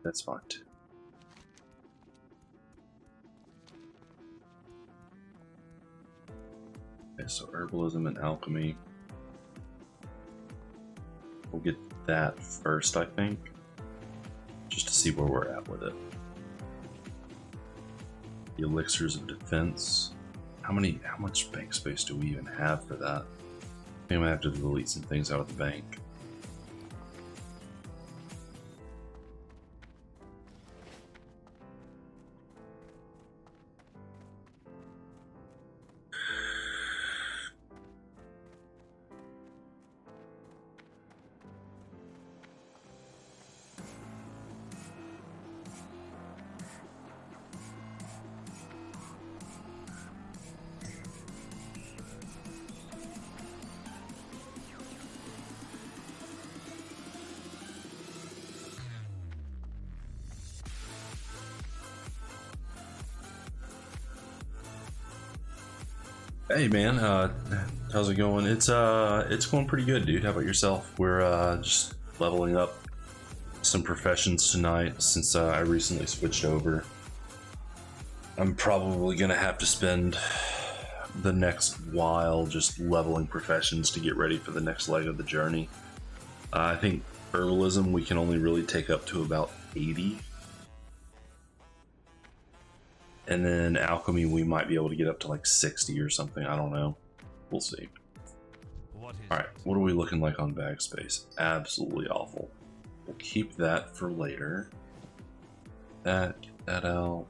That's fine too. Okay, so herbalism and alchemy. We'll get that first, I think, just to see where we're at with it. The elixirs of defense. How much bank space do we even have for that? I think I'm gonna have to delete some things out of the bank. Hey man, how's it going? It's going pretty good, dude. How about yourself? We're just leveling up some professions tonight since I recently switched over. I'm probably gonna have to spend the next while just leveling professions to get ready for the next leg of the journey. I think herbalism we can only really take up to about 80. And then alchemy, we might be able to get up to like 60 or something. I don't know. We'll see. Alright, what are we looking like on bag space? Absolutely awful. We'll keep that for later. Get that out.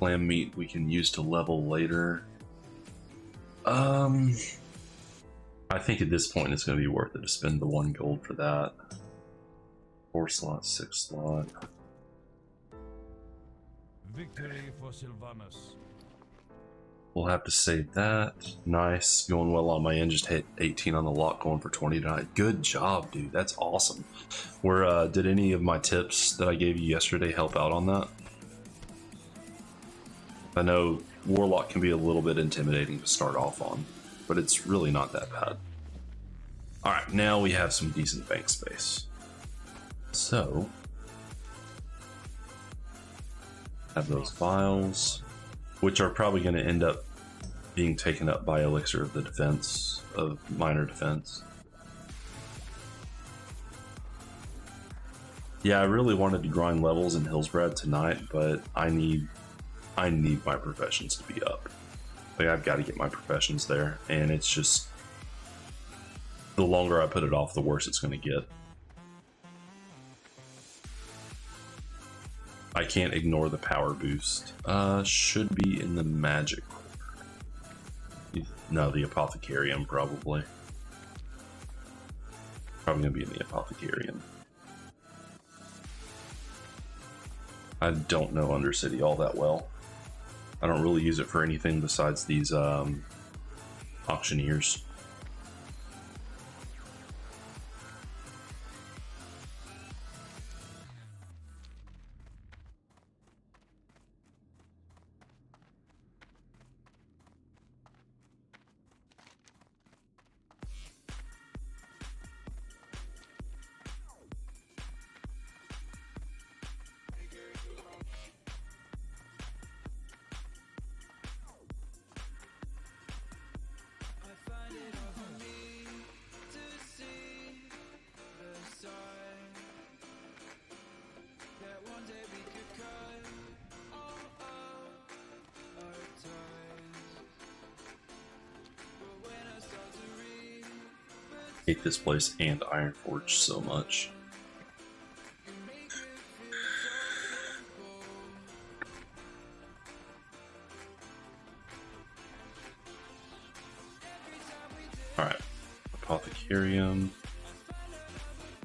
Lamb meat we can use to level later. I think at this point it's going to be worth it to spend the 1 gold for that. 4 slot, 6 slot. Victory for Sylvanus. We'll have to save that. Nice. Going well on my end. Just hit 18 on the lock, going for 20 tonight. Good job, dude. That's awesome. Did any of my tips that I gave you yesterday help out on that? I know Warlock can be a little bit intimidating to start off on, but it's really not that bad. Alright, now we have some decent bank space. So, have those vials, which are probably going to end up being taken up by elixir of the defense, of minor defense. Yeah, I really wanted to grind levels in Hillsbrad tonight, but I need my professions to be up. Like, I've got to get my professions there, and it's just, the longer I put it off, the worse it's going to get. I can't ignore the power boost. Should be in the magic quarter. No, the apothecarium probably. Probably gonna be in the apothecarium. I don't know Undercity all that well. I don't really use it for anything besides these auctioneers. Hate this place and Ironforge so much. Alright. Apothecarium.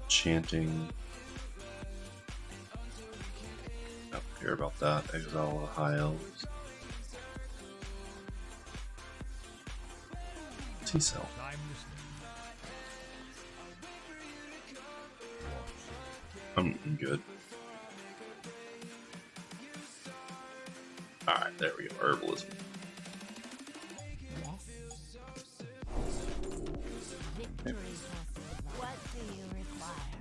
Chanting. I don't care about that. Exile the High Elves. T-cell. I'm listening. I'm good. Alright, there we go. Herbalism. Yes. Victory for Silva. What do you require?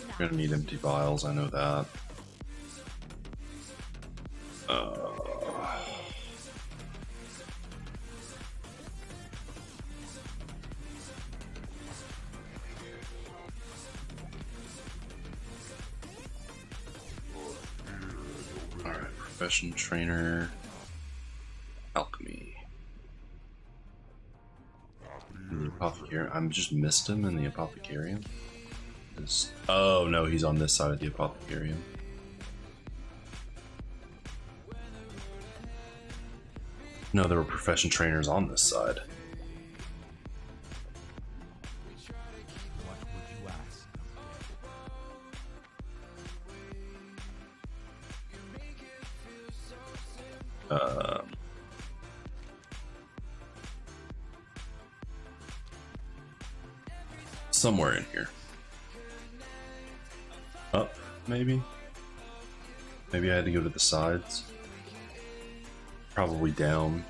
Do not We're gonna need empty vials, I know that. Alright, profession trainer. Alchemy. The apothecary. I'm just missed him in the apothecarium. Oh no, he's on this side of the apothecarium. No, there were profession trainers on this side. What would you ask? Somewhere in here. Up, maybe? Maybe I had to go to the sides. Probably down.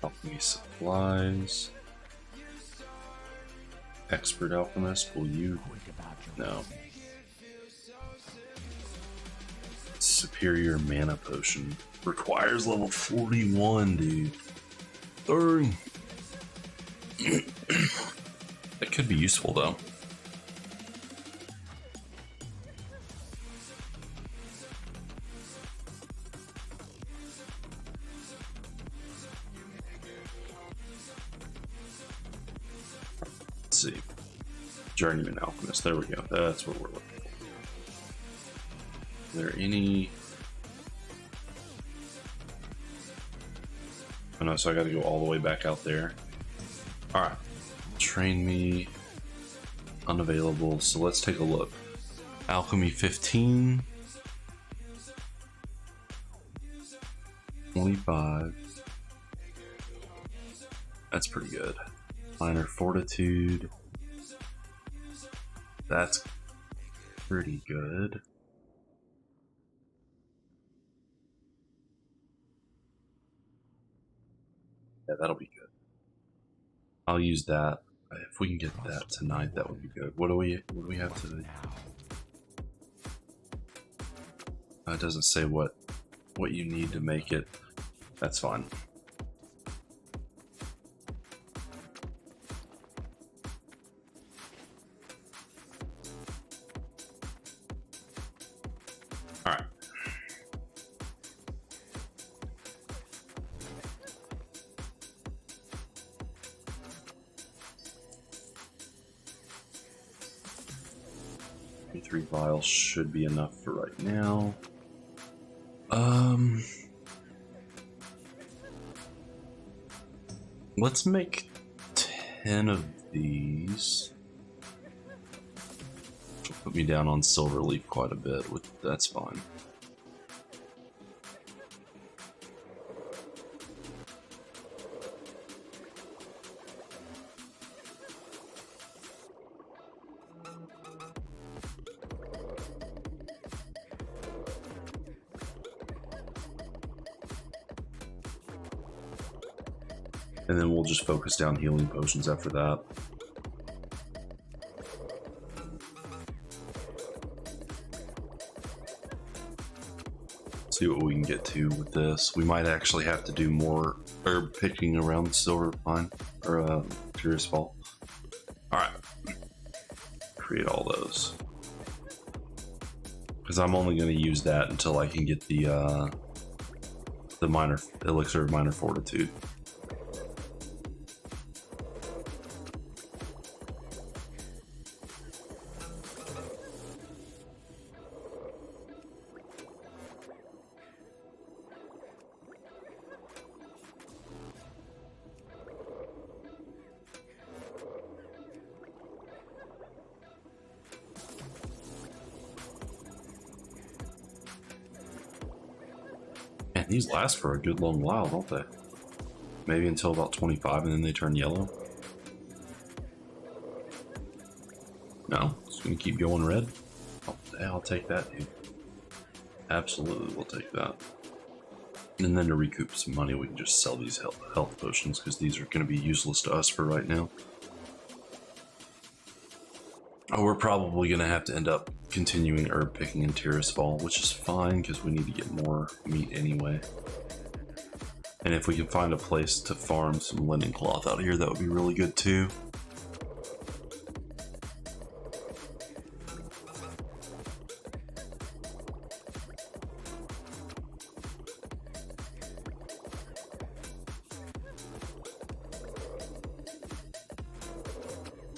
Alchemy supplies. Expert alchemist, will you? No. Superior mana potion. Requires level 41, dude. Darn. That could be useful though. Let's see. Journeyman alchemist. There we go. That's what we're looking for. Is there any? Oh no, so I gotta go all the way back out there. Alright. Train me. Unavailable. So let's take a look. Alchemy 15. 25. That's pretty good. Minor fortitude. That's pretty good. Yeah, that'll be good. I'll use that. If we can get that tonight, that would be good. What do we have today? It doesn't say what you need to make it. That's fine. All right. Three vials should be enough for right now. Let's make 10 of these. Which will put me down on silver leaf quite a bit. That's fine. And then we'll just focus down healing potions after that. See what we can get to with this. We might actually have to do more herb picking around Silver Pine or Tirisfal. Alright. create all those. Because I'm only going to use that until I can get the minor elixir of minor fortitude. Man, these last for a good long while, don't they? Maybe until about 25 and then they turn yellow. No, it's gonna keep going red. Oh, yeah, I'll take that, dude. Absolutely, we'll take that. And then to recoup some money, we can just sell these health potions because these are gonna be useless to us for right now. Oh, we're probably gonna have to end up continuing herb picking in Tirisfal, which is fine because we need to get more meat anyway. And if we can find a place to farm some linen cloth out here, that would be really good too.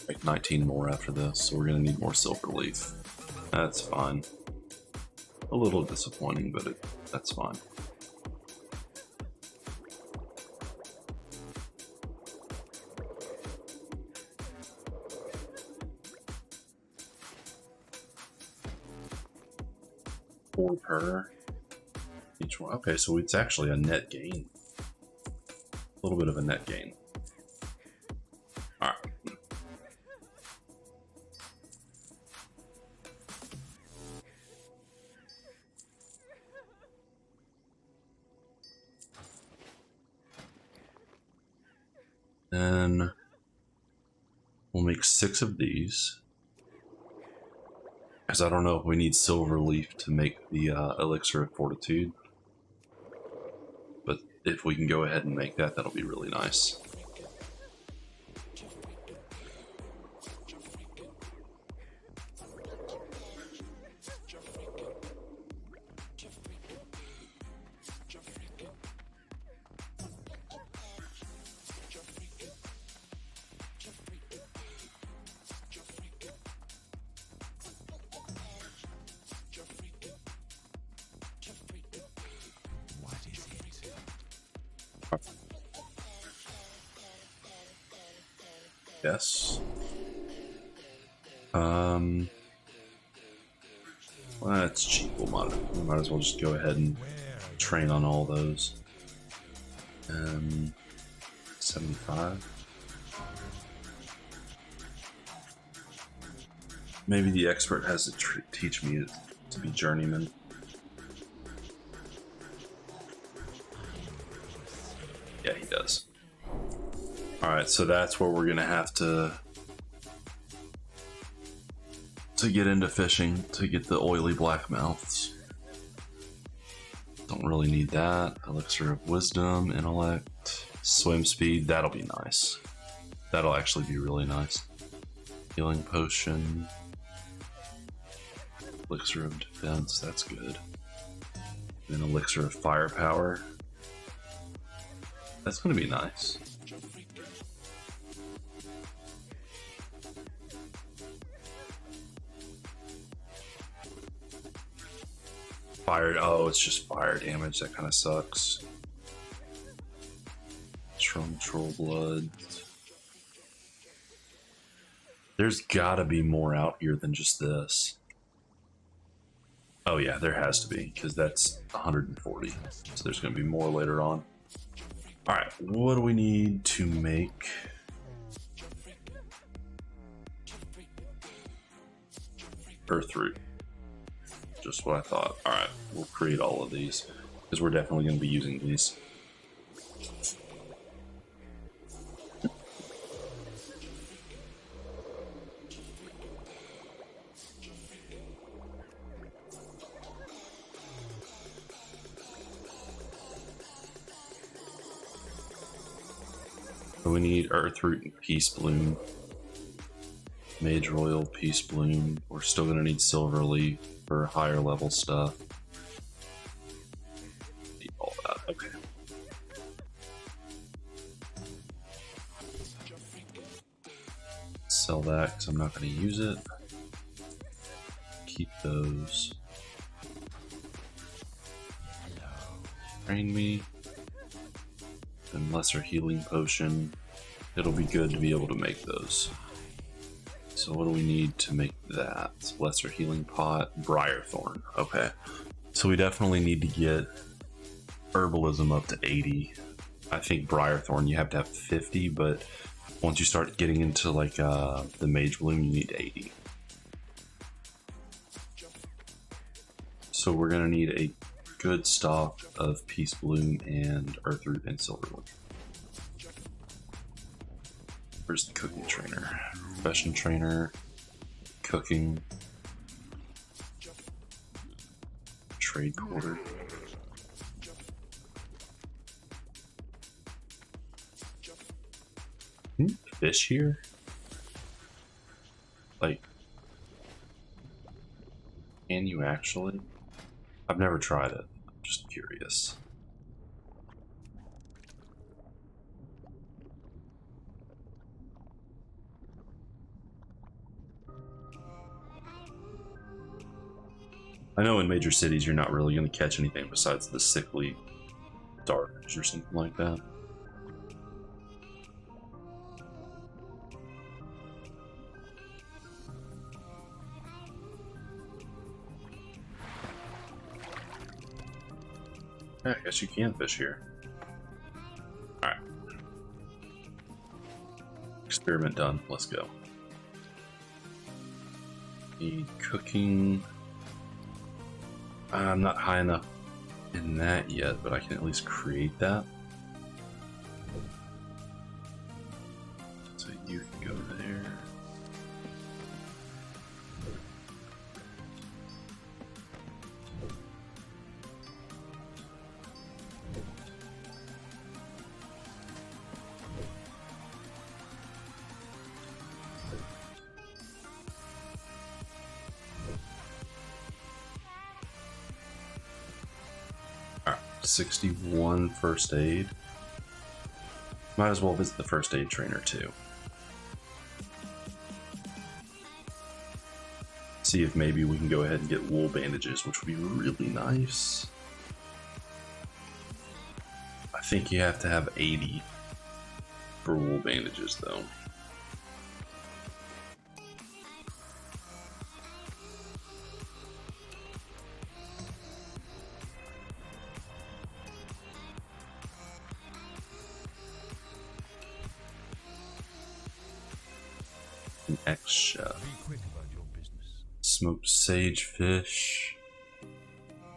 Like 19 more after this, so we're gonna need more silver leaf. That's fine. A little disappointing, but that's fine. Four per each one. Okay, so it's actually a net gain. A little bit of a net gain. All right. Then we'll make 6 of these. Because I don't know if we need silver leaf to make the elixir of fortitude. But if we can go ahead and make that, that'll be really nice. Yes. Well, that's cheap. We might as well just go ahead and train on all those. 75. Maybe the expert has to teach me to be journeyman. Yeah, he does. Alright, so that's where we're gonna have to get into fishing to get the oily black mouths. Don't really need that. Elixir of wisdom, intellect, swim speed, that'll be nice. That'll actually be really nice. Healing potion, elixir of defense, that's good. And elixir of firepower. That's gonna be nice. Fire, oh, it's just fire damage, that kind of sucks. Strong troll blood. There's gotta be more out here than just this. Oh yeah, there has to be, because that's 140. So there's gonna be more later on. Alright, what do we need to make? Earth root. Just what I thought. Alright, we'll create all of these, because we're definitely going to be using these. So we need Earth Root and Peace Bloom. Mage Royal, Peace Bloom. We're still gonna need Silver Leaf for higher level stuff. Need all that. Okay. Sell that because I'm not gonna use it. Keep those. Train me. And lesser healing potion. It'll be good to be able to make those. So what do we need to make that? Lesser healing pot, Briarthorn. Okay. So we definitely need to get herbalism up to 80. I think Briarthorn you have to have 50, but once you start getting into like the Mage Bloom, you need 80. So we're gonna need a good stock of Peace Bloom and Earthroot and Silverwood. Where's the cooking trainer? Profession trainer, cooking, trade quarter. Can you fish here? Like, can you actually? I've never tried it. I'm just curious. I know in major cities you're not really going to catch anything besides the sickly darkness or something like that. Yeah, I guess you can fish here. Alright. Experiment done. Let's go. Need cooking. I'm not high enough in that yet, but I can at least create that. So you can go there. Alright, 61 first aid. Might as well visit the first aid trainer too. See if maybe we can go ahead and get wool bandages, which would be really nice. I think you have to have 80 for wool bandages though. An ex-chef. Be quick about your business. Smoked sagefish.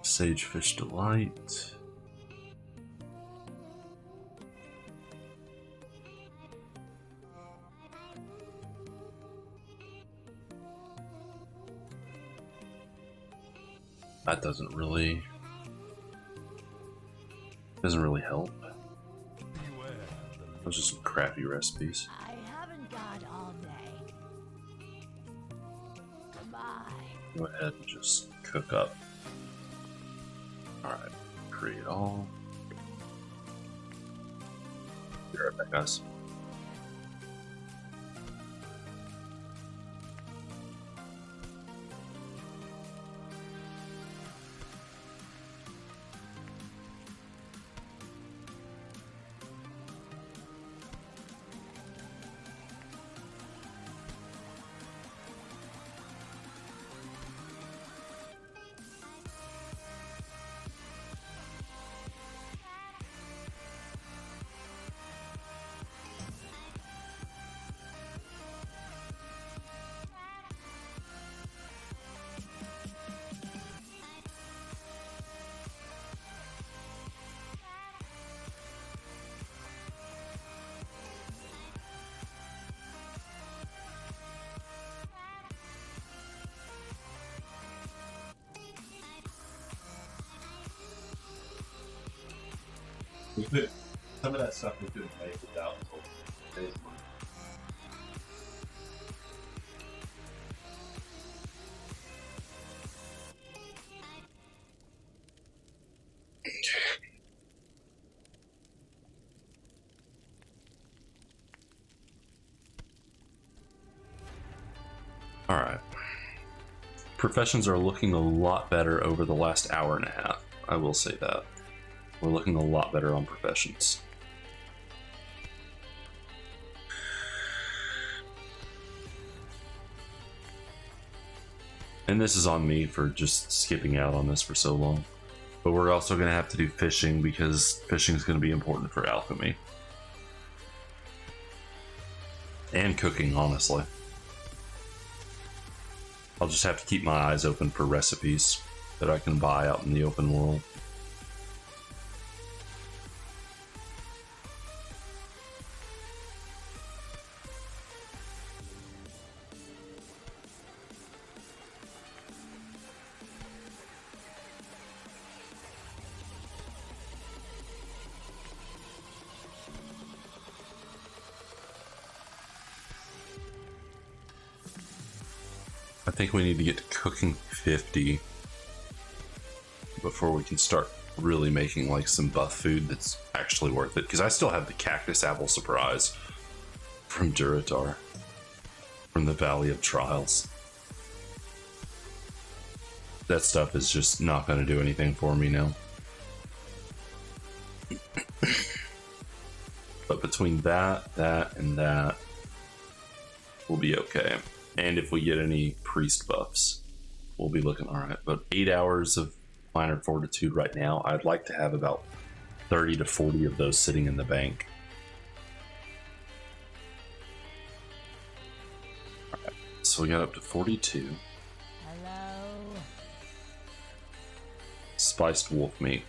Sagefish delight. That doesn't really help. Beware the Those are some crappy recipes. I haven't got all day. Goodbye. Go ahead and just cook up. Alright, create all. Be right back, guys. Some of that stuff we couldn't make without today's money. Alright. Professions are looking a lot better over the last hour and a half. I will say that. We're looking a lot better on professions. And this is on me for just skipping out on this for so long. But we're also going to have to do fishing because fishing is going to be important for alchemy. And cooking, honestly. I'll just have to keep my eyes open for recipes that I can buy out in the open world. I think we need to get to cooking 50 before we can start really making like some buff food that's actually worth it. Because I still have the cactus apple surprise from Duratar, from the Valley of Trials. That stuff is just not going to do anything for me now. But between that, and that, we'll be okay. And if we get any priest buffs, we'll be looking alright. But 8 hours of minor fortitude right now. I'd like to have about 30 to 40 of those sitting in the bank. Alright, so we got up to 42. Hello. Spiced wolf meat.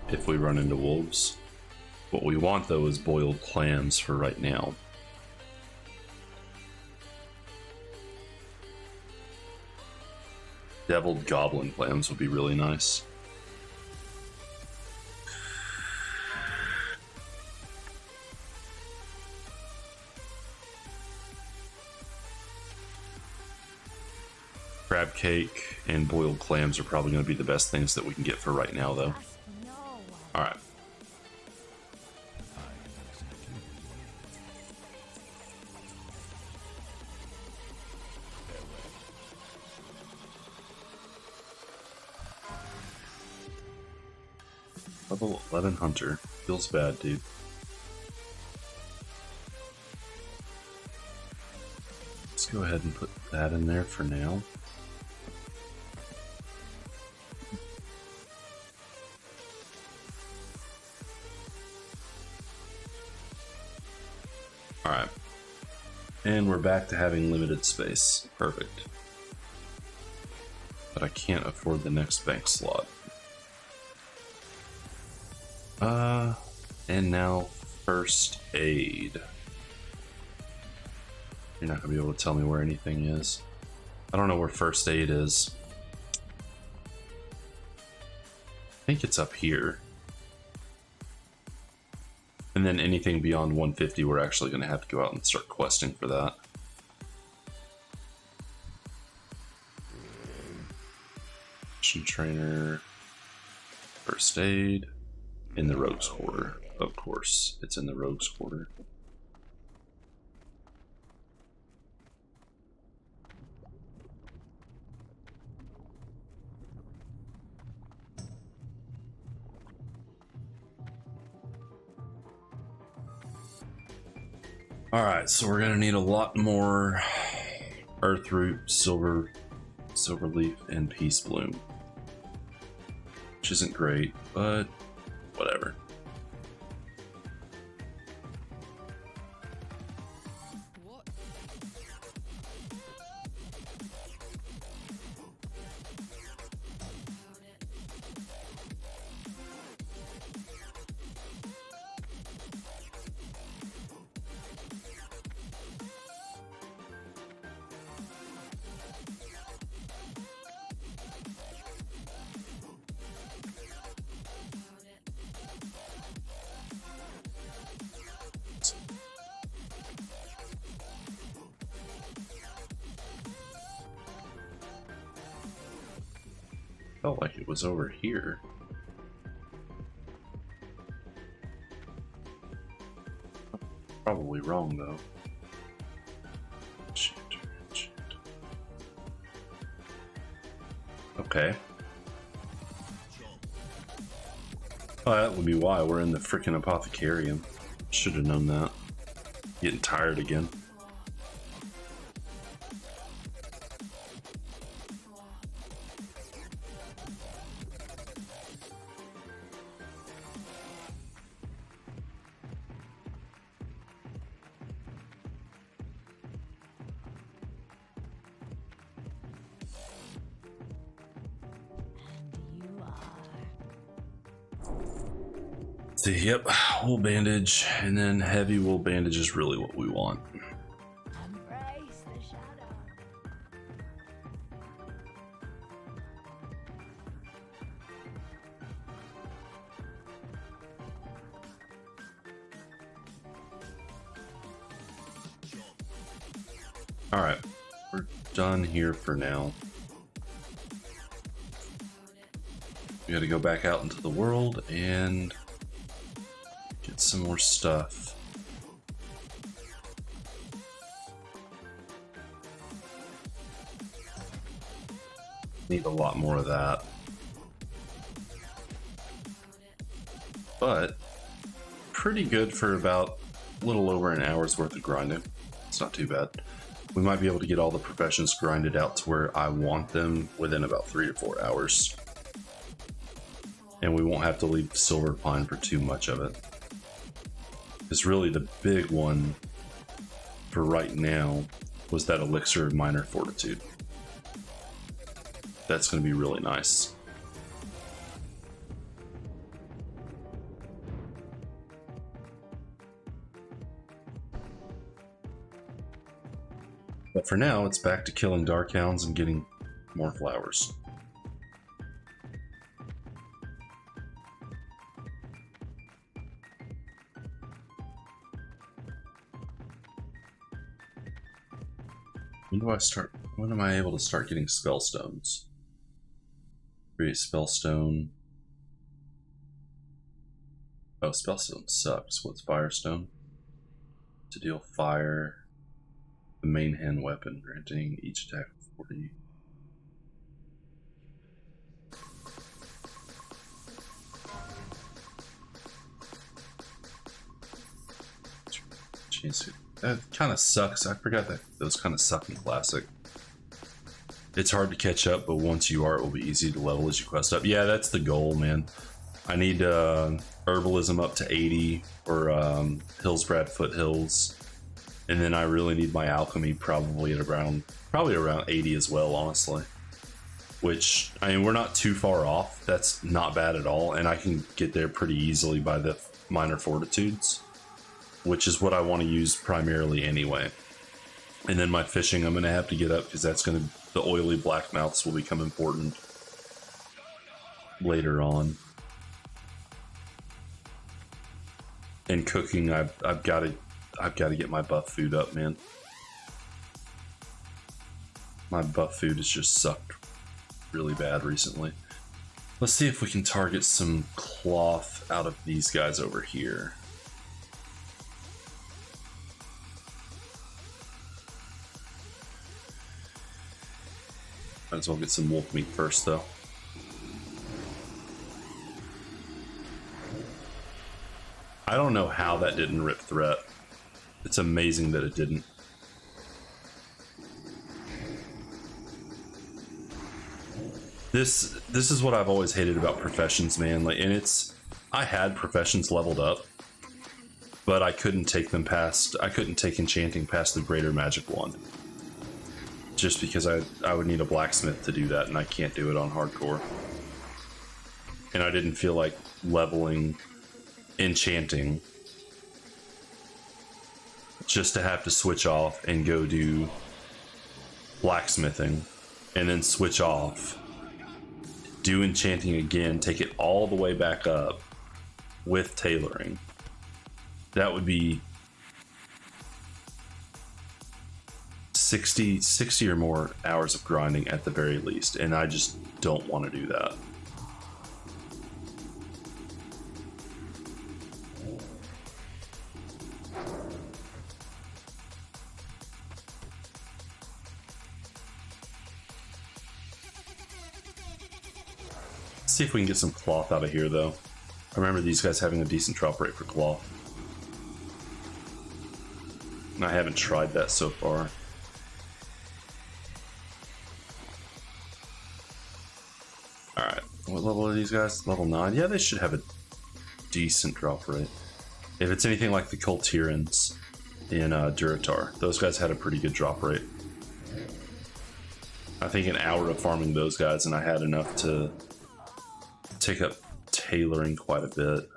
If we run into wolves. What we want though is boiled clams for right now. Deviled goblin clams would be really nice. Crab cake and boiled clams are probably going to be the best things that we can get for right now, though. Ask no one. All right. Level 11 hunter. Feels bad, dude. Let's go ahead and put that in there for now. Alright. And we're back to having limited space. Perfect. But I can't afford the next bank slot. And now first aid. You're not gonna be able to tell me where anything is. I don't know where first aid is. I think it's up here. And then anything beyond 150, we're actually gonna have to go out and start questing for that. Mission trainer. First aid. In the rogue's quarter, of course. It's in the rogue's quarter. Alright, so we're gonna need a lot more earth root, silver leaf, and peace bloom. Which isn't great, but whatever. Felt like it was over here. Probably wrong though. Okay. Oh, that would be why we're in the freaking apothecarium. Should have known that. Getting tired again. And you are. So, yep, wool bandage, and then heavy wool bandage is really what we want. Embrace the shadow. Alright, we're done here for now. We gotta go back out into the world and get some more stuff. Need a lot more of that. But pretty good for about a little over an hour's worth of grinding. It's not too bad. We might be able to get all the professions grinded out to where I want them within about 3 to 4 hours. And we won't have to leave Silver Pine for too much of it. Because really the big one for right now was that Elixir of Minor Fortitude. That's going to be really nice. But for now, it's back to killing Dark Hounds and getting more flowers. When am I able to start getting spell stones? Create a spell stone. Oh, spell stone sucks. What's Firestone? To deal fire. The main hand weapon, granting each attack 40. Jeez, that kind of sucks. I forgot that those kind of suck in Classic. It's hard to catch up, but once you are, it will be easy to level as you quest up. Yeah, that's the goal, man. I need herbalism up to 80 for Hillsbrad Foothills, and then I really need my alchemy probably at around 80 as well, honestly. Which, I mean, we're not too far off. That's not bad at all, and I can get there pretty easily by the minor fortitudes, which is what I want to use primarily anyway. And then my fishing I'm going to have to get up because that's going to, the oily blackmouths will become important later on. And cooking, I've got to get my buff food up, man. My buff food has just sucked really bad recently. Let's see if we can target some cloth out of these guys over here. Might as well get some wolf meat first, though. I don't know how that didn't rip threat. It's amazing that it didn't. This is what I've always hated about professions, man. Like, and I had professions leveled up, but I couldn't take them past. I couldn't take enchanting past the greater magic wand. Just because I would need a blacksmith to do that, and I can't do it on hardcore. And I didn't feel like leveling enchanting just to have to switch off and go do blacksmithing, and then switch off, do enchanting again, take it all the way back up with tailoring. That would be 60 or more hours of grinding at the very least, and I just don't want to do that. see if we can get some cloth out of here, though. I remember these guys having a decent drop rate for cloth. And I haven't tried that so far. Alright, what level are these guys? Level 9? Yeah, they should have a decent drop rate. If it's anything like the Kultirans in Duratar, those guys had a pretty good drop rate. I think an hour of farming those guys and I had enough to take up tailoring quite a bit.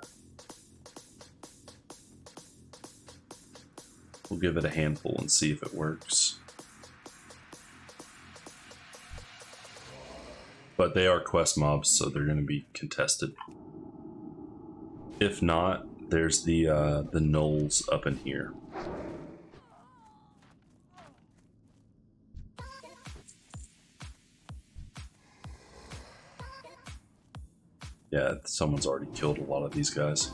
We'll give it a handful and see if it works. But they are quest mobs, so they're going to be contested. If not, there's the gnolls up in here. Yeah, someone's already killed a lot of these guys.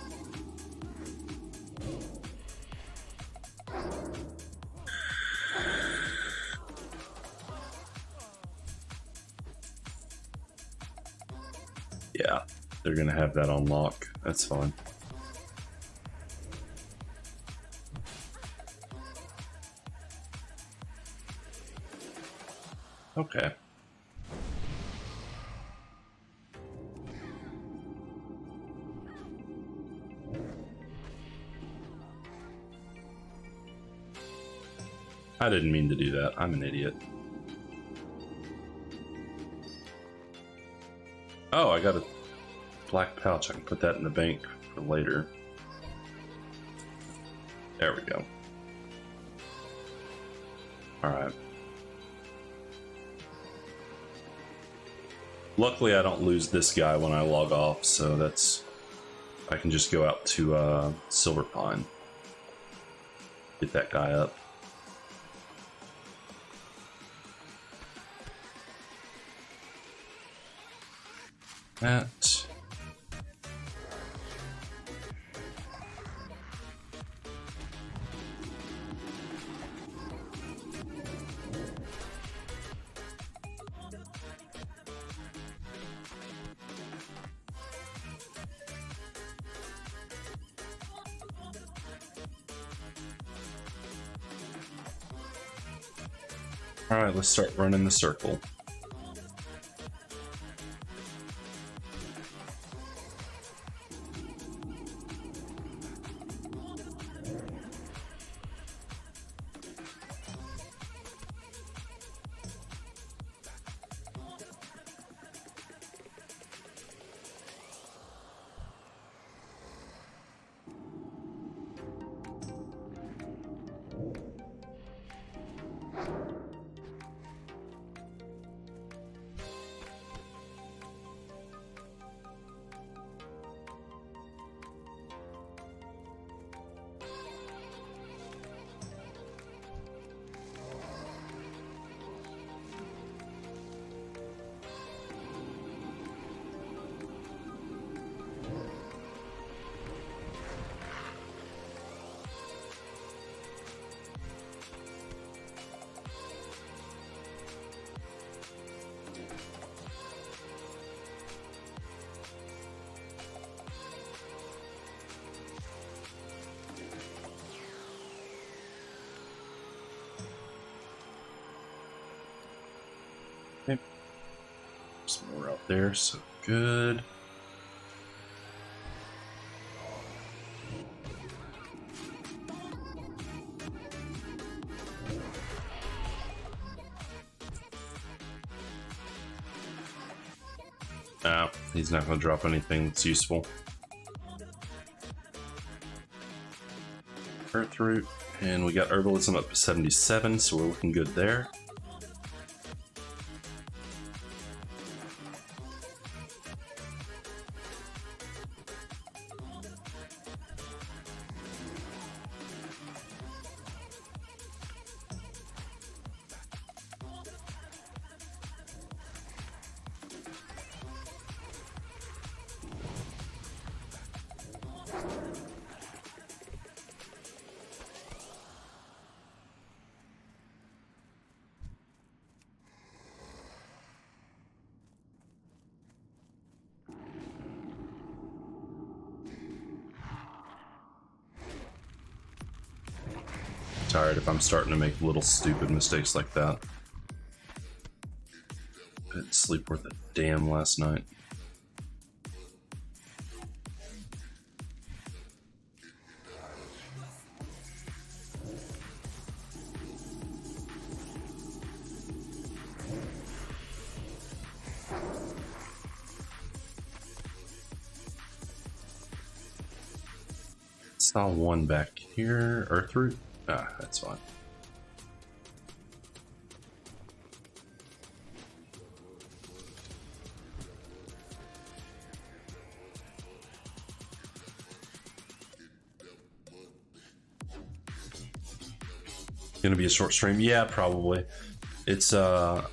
Yeah, they're gonna have that on lock. That's fine. Okay. I didn't mean to do that. I'm an idiot. Oh, I got a black pouch. I can put that in the bank for later. There we go. Alright. Luckily, I don't lose this guy when I log off, so that's... I can just go out to Silver Pine. Get that guy up. That. All right, let's start running the circle. Okay. Some more out there, so good. No, he's not going to drop anything that's useful. Earthroot, and we got herbalism up to 77, so we're looking good there. tired if I'm starting to make little stupid mistakes like that. Didn't sleep worth a damn last night. Saw one back here. Earth root? Ah, that's fine. Gonna be a short stream? Yeah, probably. It's not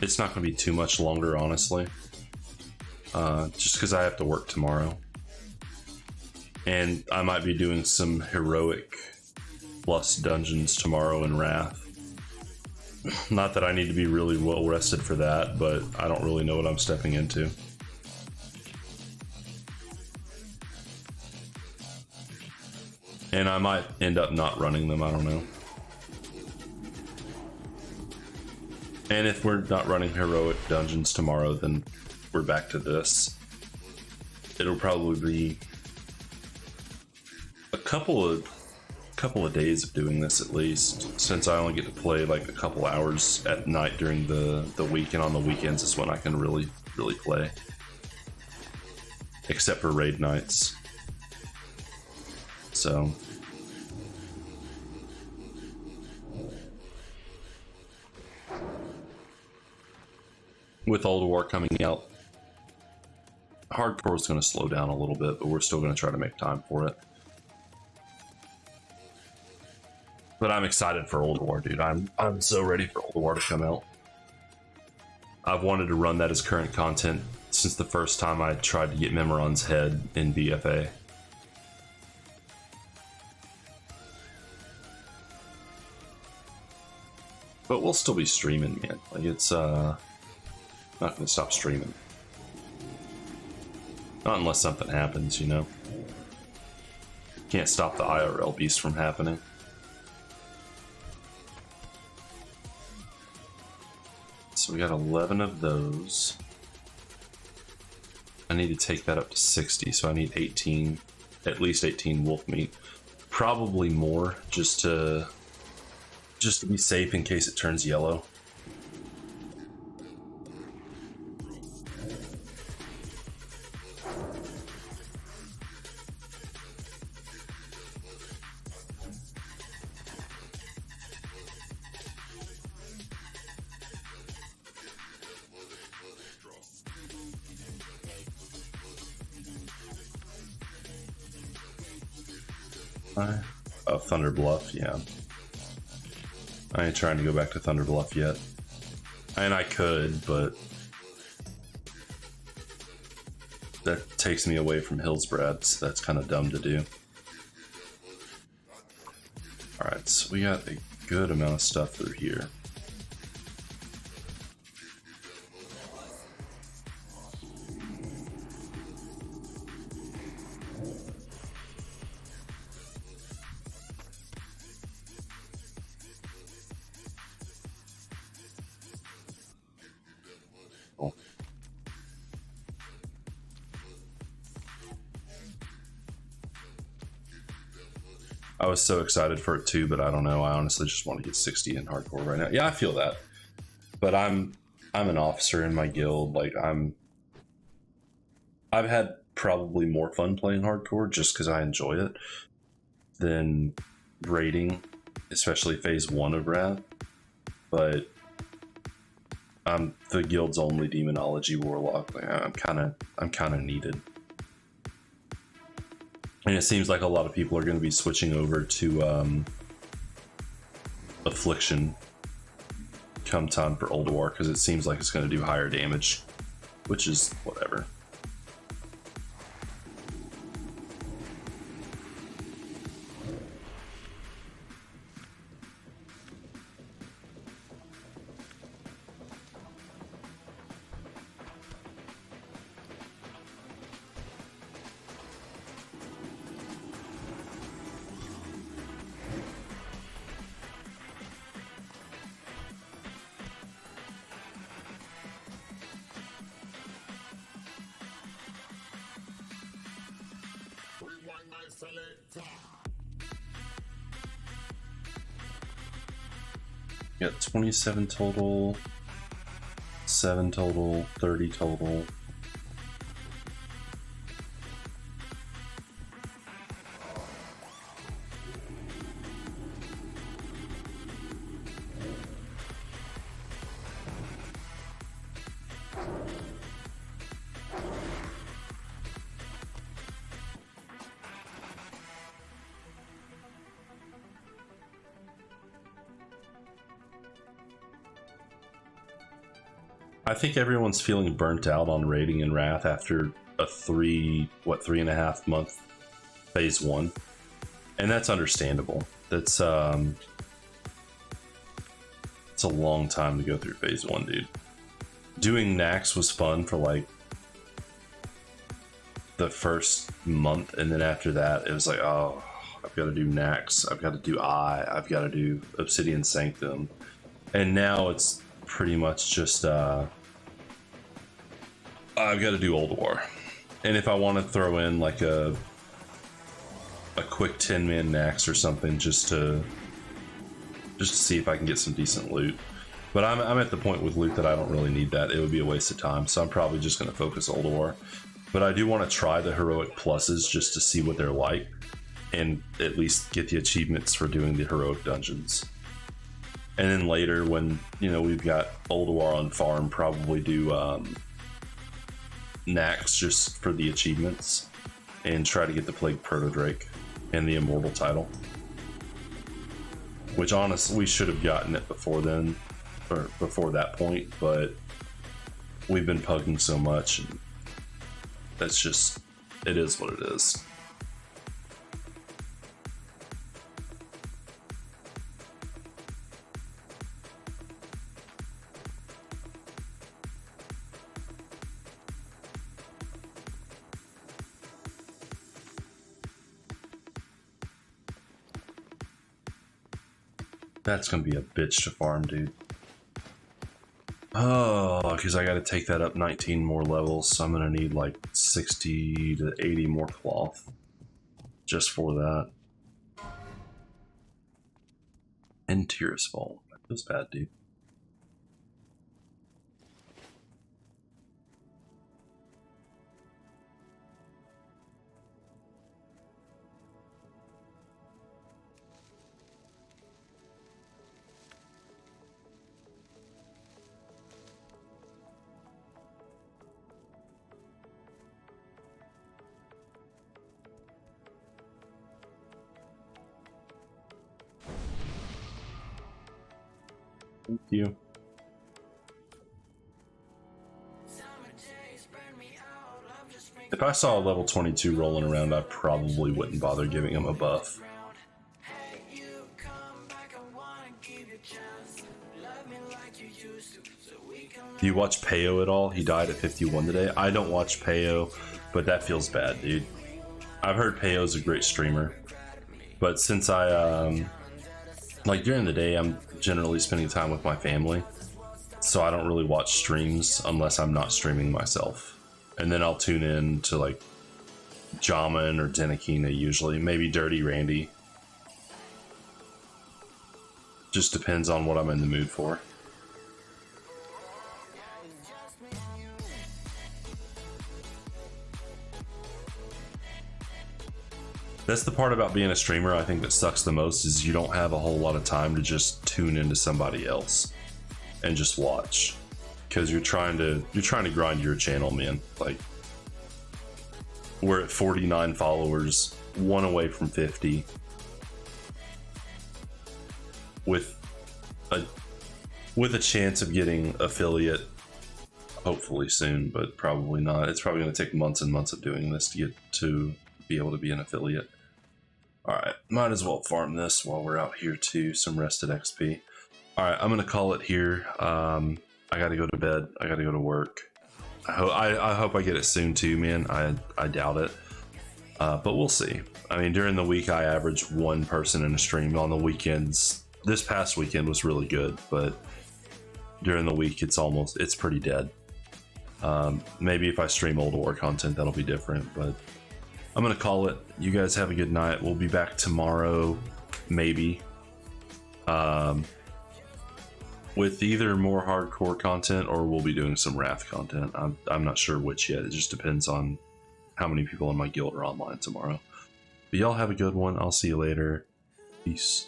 gonna be too much longer, honestly. Just because I have to work tomorrow. And I might be doing some heroic plus dungeons tomorrow in Wrath. Not that I need to be really well rested for that, but I don't really know what I'm stepping into. And I might end up not running them, I don't know. And if we're not running heroic dungeons tomorrow, then we're back to this. It'll probably be a couple of days of doing this at least, since I only get to play like a couple hours at night during the week, and on the weekends is when I can really play. Except for raid nights. So with Old War coming out, hardcore is going to slow down a little bit, but we're still going to try to make time for it. But I'm excited for Old War, dude. I'm so ready for Old War to come out. I've wanted to run that as current content since the first time I tried to get Memoron's head in BFA. But we'll still be streaming, man. Like, it's not gonna stop streaming. Not unless something happens, you know. Can't stop the IRL beast from happening. So we got 11 of those. I need to take that up to 60, so I need 18, at least 18 wolf meat. Probably more, just to be safe in case it turns yellow. Oh, Thunder Bluff, yeah. I ain't trying to go back to Thunder Bluff yet. And I could, but that takes me away from Hillsbrad, so that's kind of dumb to do. Alright, so we got a good amount of stuff through here. I was so excited for it too, but I don't know. I honestly just want to get 60 in hardcore right now. Yeah, I feel that. But I'm an officer in my guild. Like I've had probably more fun playing hardcore just because I enjoy it than raiding, especially phase 1 of Wrath. But I'm the guild's only demonology warlock. Like, I'm kind of needed. And it seems like a lot of people are going to be switching over to Affliction come time for Old War, because it seems like it's going to do higher damage, which is whatever. Got 27 total, 7 total, 30 total. I think everyone's feeling burnt out on raiding in Wrath after a 3.5 month phase 1, and that's understandable. That's it's a long time to go through phase 1, dude. Doing Nax was fun for like the first month, and then after that it was like, oh, I've got to do Nax, I've got to do I've got to do Obsidian Sanctum, and now it's pretty much just I've got to do Old War. And if I want to throw in like a quick 10-man Nax or something just to see if I can get some decent loot. But I'm at the point with loot that I don't really need that. It would be a waste of time, so I'm probably just going to focus Old War. But I do want to try the heroic pluses just to see what they're like, and at least get the achievements for doing the heroic dungeons. And then later, when we've got Old War on farm, probably do Nax just for the achievements, and try to get the Plague Proto Drake and the Immortal title. Which honestly, we should have gotten it before then, or before that point, but we've been pugging so much, and that's just, it is what it is. That's gonna be a bitch to farm, dude. Oh, because I gotta take that up 19 more levels, so I'm gonna need like 60 to 80 more cloth just for that. And Tirisfal. That feels bad, dude. Thank you. If I saw a level 22 rolling around, I probably wouldn't bother giving him a buff. Do you watch Peo at all? He died at 51 today. I don't watch Peo, but that feels bad, dude. I've heard Peo's a great streamer, but since I like during the day, I'm generally spending time with my family, so I don't really watch streams unless I'm not streaming myself. And then I'll tune in to like Jamin or Denakina usually, maybe Dirty Randy. Just depends on what I'm in the mood for. That's the part about being a streamer I think that sucks the most, is you don't have a whole lot of time to just tune into somebody else and just watch, because you're trying to grind your channel, man. Like, we're at 49 followers, one away from 50, with a chance of getting affiliate hopefully soon, but probably not. It's probably going to take months and months of doing this to get to be able to be an affiliate. Alright, might as well farm this while we're out here too, some rested XP. Alright, I'm gonna call it here. I gotta go to bed, I gotta go to work. I hope I get it soon too, man. I doubt it, but we'll see. I mean, during the week I average one person in a stream. On the weekends, this past weekend was really good, but during the week it's pretty dead. Maybe if I stream Old War content, that'll be different, but I'm gonna call it. You guys have a good night. We'll be back tomorrow, maybe. with either more hardcore content or we'll be doing some Wrath content. I'm not sure which yet. It just depends on how many people in my guild are online tomorrow. But y'all have a good one. I'll see you later. Peace.